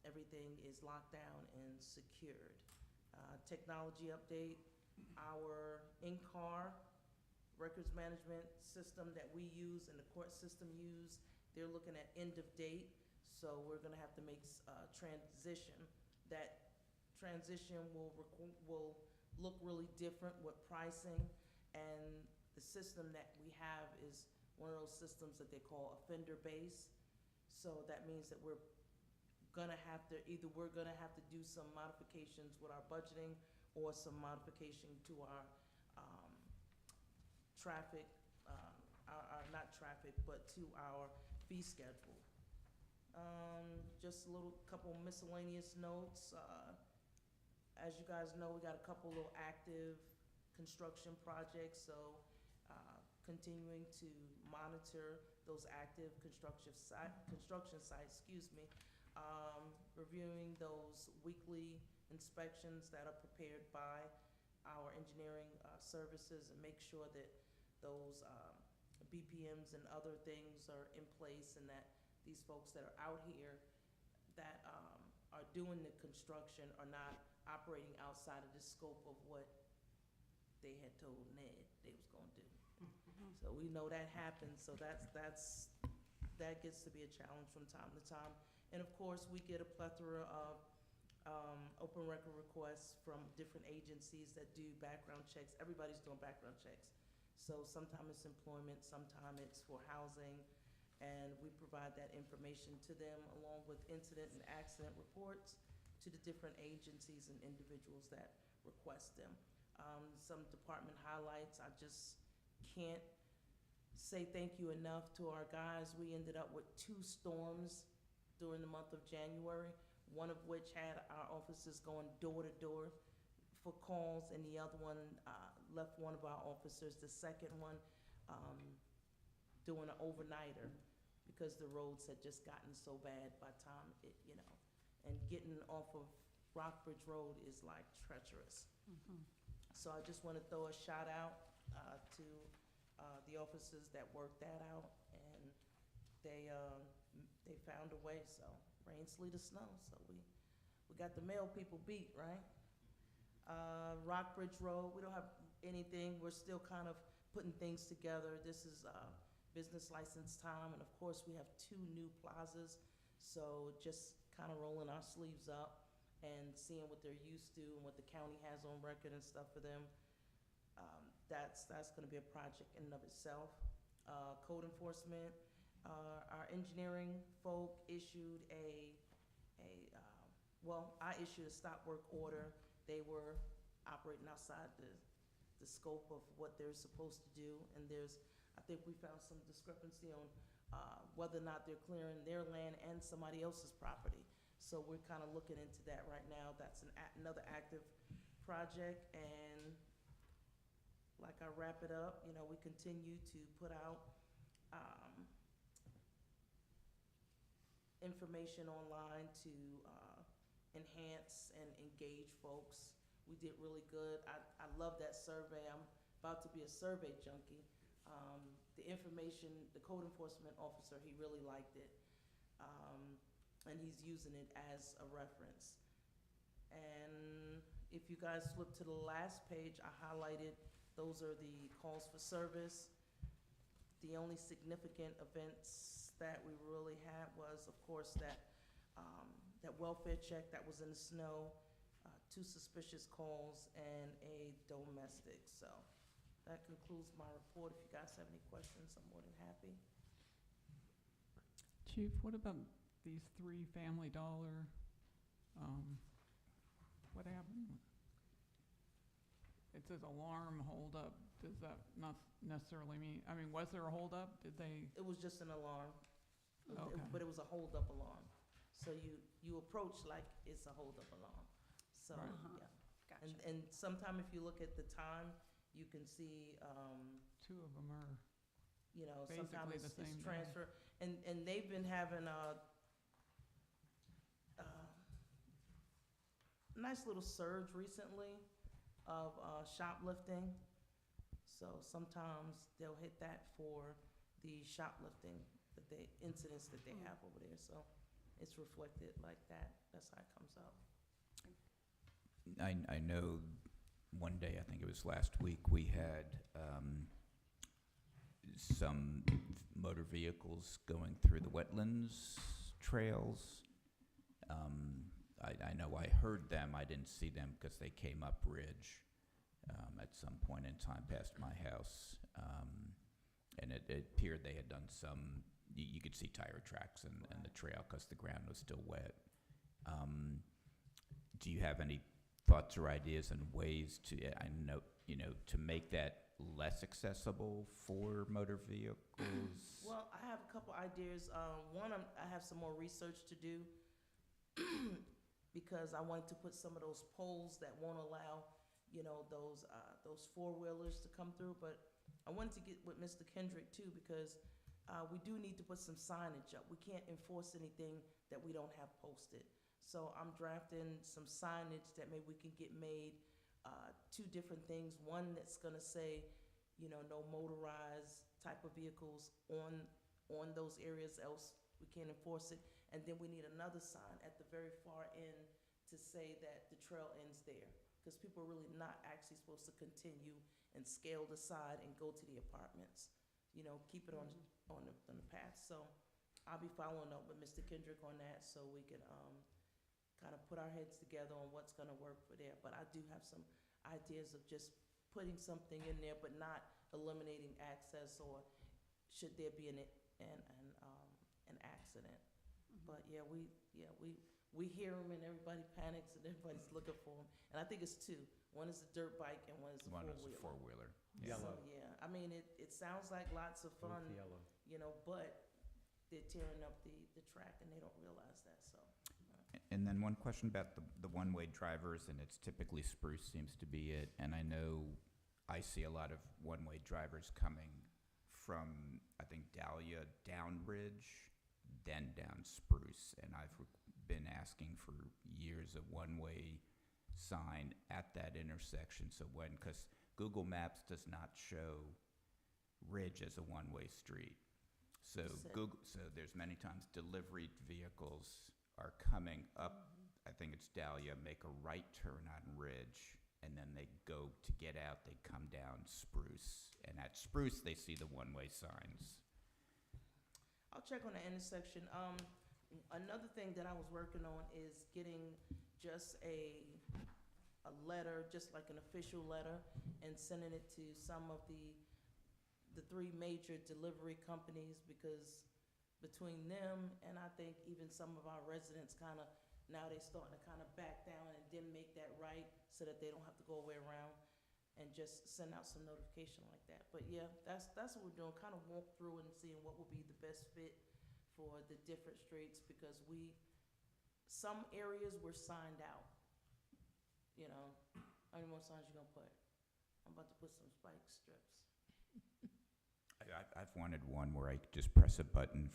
everything is locked down and secured. Technology update, our in-car records management system that we use and the court system use, they're looking at end of date, so we're gonna have to make a transition. That transition will look really different with pricing, and the system that we have is one of those systems that they call offender-based. So that means that we're gonna have to do some modifications with our budgeting or some modification to our traffic, not traffic, but to our fee schedule. Just a couple miscellaneous notes. As you guys know, we got a couple little active construction projects, so continuing to monitor those active construction sites, reviewing those weekly inspections that are prepared by our engineering services, and make sure that those BPMs and other things are in place, and that these folks that are out here that are doing the construction are not operating outside of the scope of what they had told Ned they was gonna do. So we know that happens, so that gets to be a challenge from time to time. And of course, we get a plethora of open record requests from different agencies that do background checks. Everybody's doing background checks. So sometimes it's employment, sometimes it's for housing, and we provide that information to them along with incident and accident reports to the different agencies and individuals that request them. Some department highlights, I just can't say thank you enough to our guys. We ended up with 2 storms during the month of January, one of which had our officers going door to door for calls, and the other one left one of our officers, the second one, doing an overnighter because the roads had just gotten so bad by the time and getting off of Rockbridge Road is like treacherous. So I just want to throw a shout out to the officers that worked that out, and they found a way. So rain, sleet, or snow. So we got the mail people beat, right? Rockbridge Road, we don't have anything. We're still kind of putting things together. This is business license time, and of course we have 2 new plazas. So just kind of rolling our sleeves up and seeing what they're used to and what the county has on record and stuff for them. That's going to be a project in and of itself. Code enforcement, Our engineering folk issued I issued a stop work order. They were operating outside the scope of what they're supposed to do, and I think we found some discrepancy on whether or not they're clearing their land and somebody else's property. So we're kind of looking into that right now. That's another active project, and like I wrap it up, we continue to put out information online to enhance and engage folks. We did really good. I love that survey. I'm about to be a survey junkie. The information, the code enforcement officer, he really liked it. And he's using it as a reference. And if you guys flip to the last page, I highlighted, those are the calls for service. The only significant events that we really had was, of course, that welfare check that was in the snow, 2 suspicious calls, and a domestic. So that concludes my report. If you guys have any questions, I'm more than happy. Chief, what about these 3 Family Dollar? What happened? It says alarm holdup. Does that not necessarily mean, was there a holdup? Did they? It was just an alarm, Okay. but it was a holdup alarm. So you approach like it's a holdup alarm. So, Right. yeah. Gotcha. And sometime if you look at the time, you can see, 2 of them are. sometimes Basically the it's same day. transfer. And they've been having a nice little surge recently of shoplifting. So sometimes they'll hit that for the shoplifting, incidents that they have over there. So it's reflected like that. That's how it comes out. I know one day, I think it was last week, we had some motor vehicles going through the wetlands trails. I know I heard them. I didn't see them because they came up ridge at some point in time past my house. And it appeared they had done some, you could see tire tracks in the trail because the ground was still wet. Do you have any thoughts or ideas and ways to, to make that less accessible for motor vehicles? Well, I have a couple ideas. One, I have some more research to do because I wanted to put some of those poles that won't allow, those 4-wheelers to come through. But I wanted to get with Mr. Kendrick too, because we do need to put some signage up. We can't enforce anything that we don't have posted. So I'm drafting some signage that maybe we can get made, 2 different things. One that's gonna say, no motorized type of vehicles on those areas, else we can't enforce it. And then we need another sign at the very far end to say that the trail ends there. Because people are really not actually supposed to continue and scale the side and go to the apartments. Keep it on the path. So I'll be following up with Mr. Kendrick on that so we can kind of put our heads together on what's gonna work for there. But I do have some ideas of just putting something in there, but not eliminating access, or should there be an accident. But we hear them and everybody panics and everybody's looking for them. And I think it's 2. One is a dirt bike and one is a One is a four-wheeler. 4-wheeler. Yeah. So, it sounds like lots of fun, but they're tearing up the track and they don't realize that, so. And then one question about the one-way drivers, and it's typically Spruce seems to be it. And I know I see a lot of one-way drivers coming from, I think, Dahlia down Ridge, then down Spruce. And I've been asking for years a one-way sign at that intersection. So because Google Maps does not show Ridge as a one-way street. So there's many times delivery vehicles are coming up, I think it's Dahlia, make a right turn on Ridge, and then they go to get out, they come down Spruce. And at Spruce, they see the one-way signs. I'll check on the intersection. Another thing that I was working on is getting just a letter, just like an official letter, and sending it to some of the 3 major delivery companies, because between them, and I think even some of our residents kind of, now they're starting to kind of back down and then make that right so that they don't have to go away around and just send out some notification like that. But yeah, that's what we're doing, kind of walk through and seeing what will be the best fit for the different streets, because some areas were signed out. You know, how many more signs you gonna put? I'm about to put some spike strips. I've wanted one where I could just press a button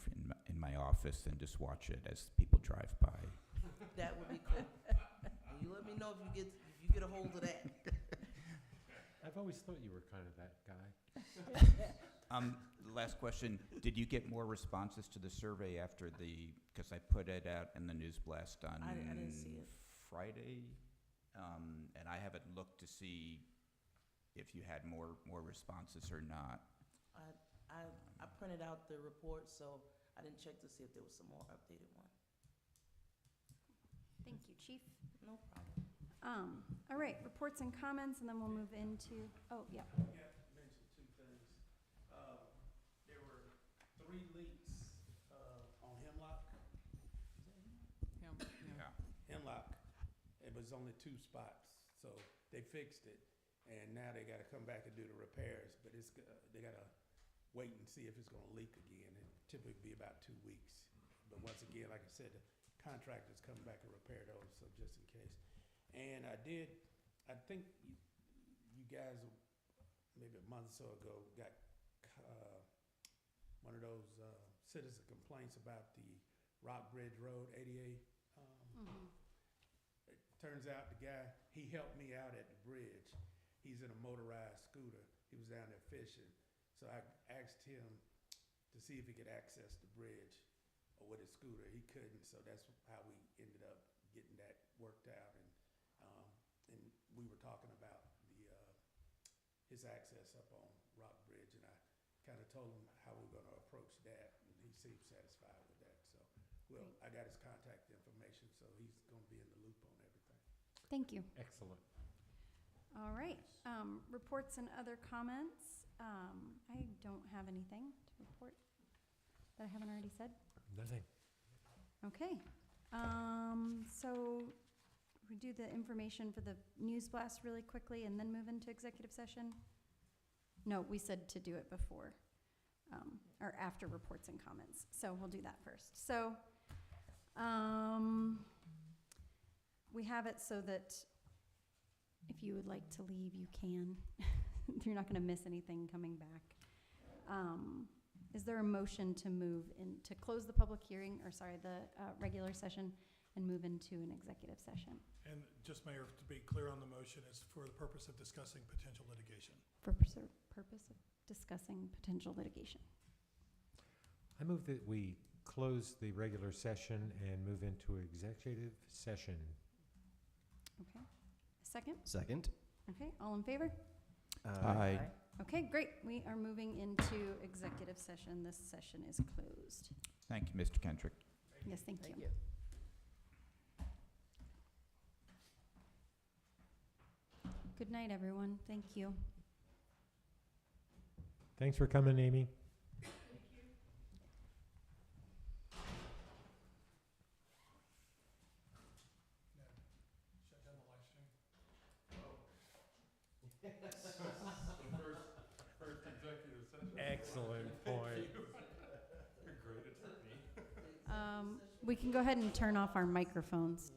in my office and just watch it as people drive by. That would be cool. And you let me know if you get a hold of that. I've always thought you were kind of that guy. Last question, did you get more responses to the survey after because I put it out in the news blast on I didn't see it. Friday? And I haven't looked to see if you had more responses or not. I printed out the report, so I didn't check to see if there was some more updated one. Thank you, Chief. No problem. All right, reports and comments, and then we'll move into, oh, yeah. Yeah, mention two things. There were 3 leaks on Hemlock. Yeah. Hemlock. It was only 2 spots, so they fixed it, and now they got to come back and do the repairs. But they got to wait and see if it's going to leak again. It typically be about 2 weeks. But once again, like I said, the contractors come back and repair those, so just in case. And I think you guys, maybe a month or so ago, got one of those citizen complaints about the Rock Bridge Road, ADA. It turns out the guy, he helped me out at the bridge. He's in a motorized scooter. He was down there fishing. So I asked him to see if he could access the bridge with his scooter. He couldn't, so that's how we ended up getting that worked out. And we were talking about his access up on Rock Bridge, and I kind of told him how we're going to approach that, and he seemed satisfied with that. So, well, I got his contact information, so he's going to be in the loop on everything. Thank you. Excellent. All right, reports and other comments. I don't have anything to report that I haven't already said. Nothing. Okay, so we do the information for the news blast really quickly and then move into executive session? No, we said to do it before, or after reports and comments. So we'll do that first. So we have it so that if you would like to leave, you can. You're not going to miss anything coming back. Is there a motion to move in, to close the public hearing, or sorry, the regular session, and move into an executive session? And just, Mayor, to be clear on the motion, it's for the purpose of discussing potential litigation. For purpose of discussing potential litigation. I move that we close the regular session and move into executive session. Okay. A second? Second? Okay, all in favor? Aye. Okay, great. We are moving into executive session. This session is closed. Thank you, Mr. Kendrick. Yes, thank you. Good night, everyone. Thank you. Thanks for coming, Amy. Shut down the live stream. First executive session. Excellent point. You're a great attorney. We can go ahead and turn off our microphones.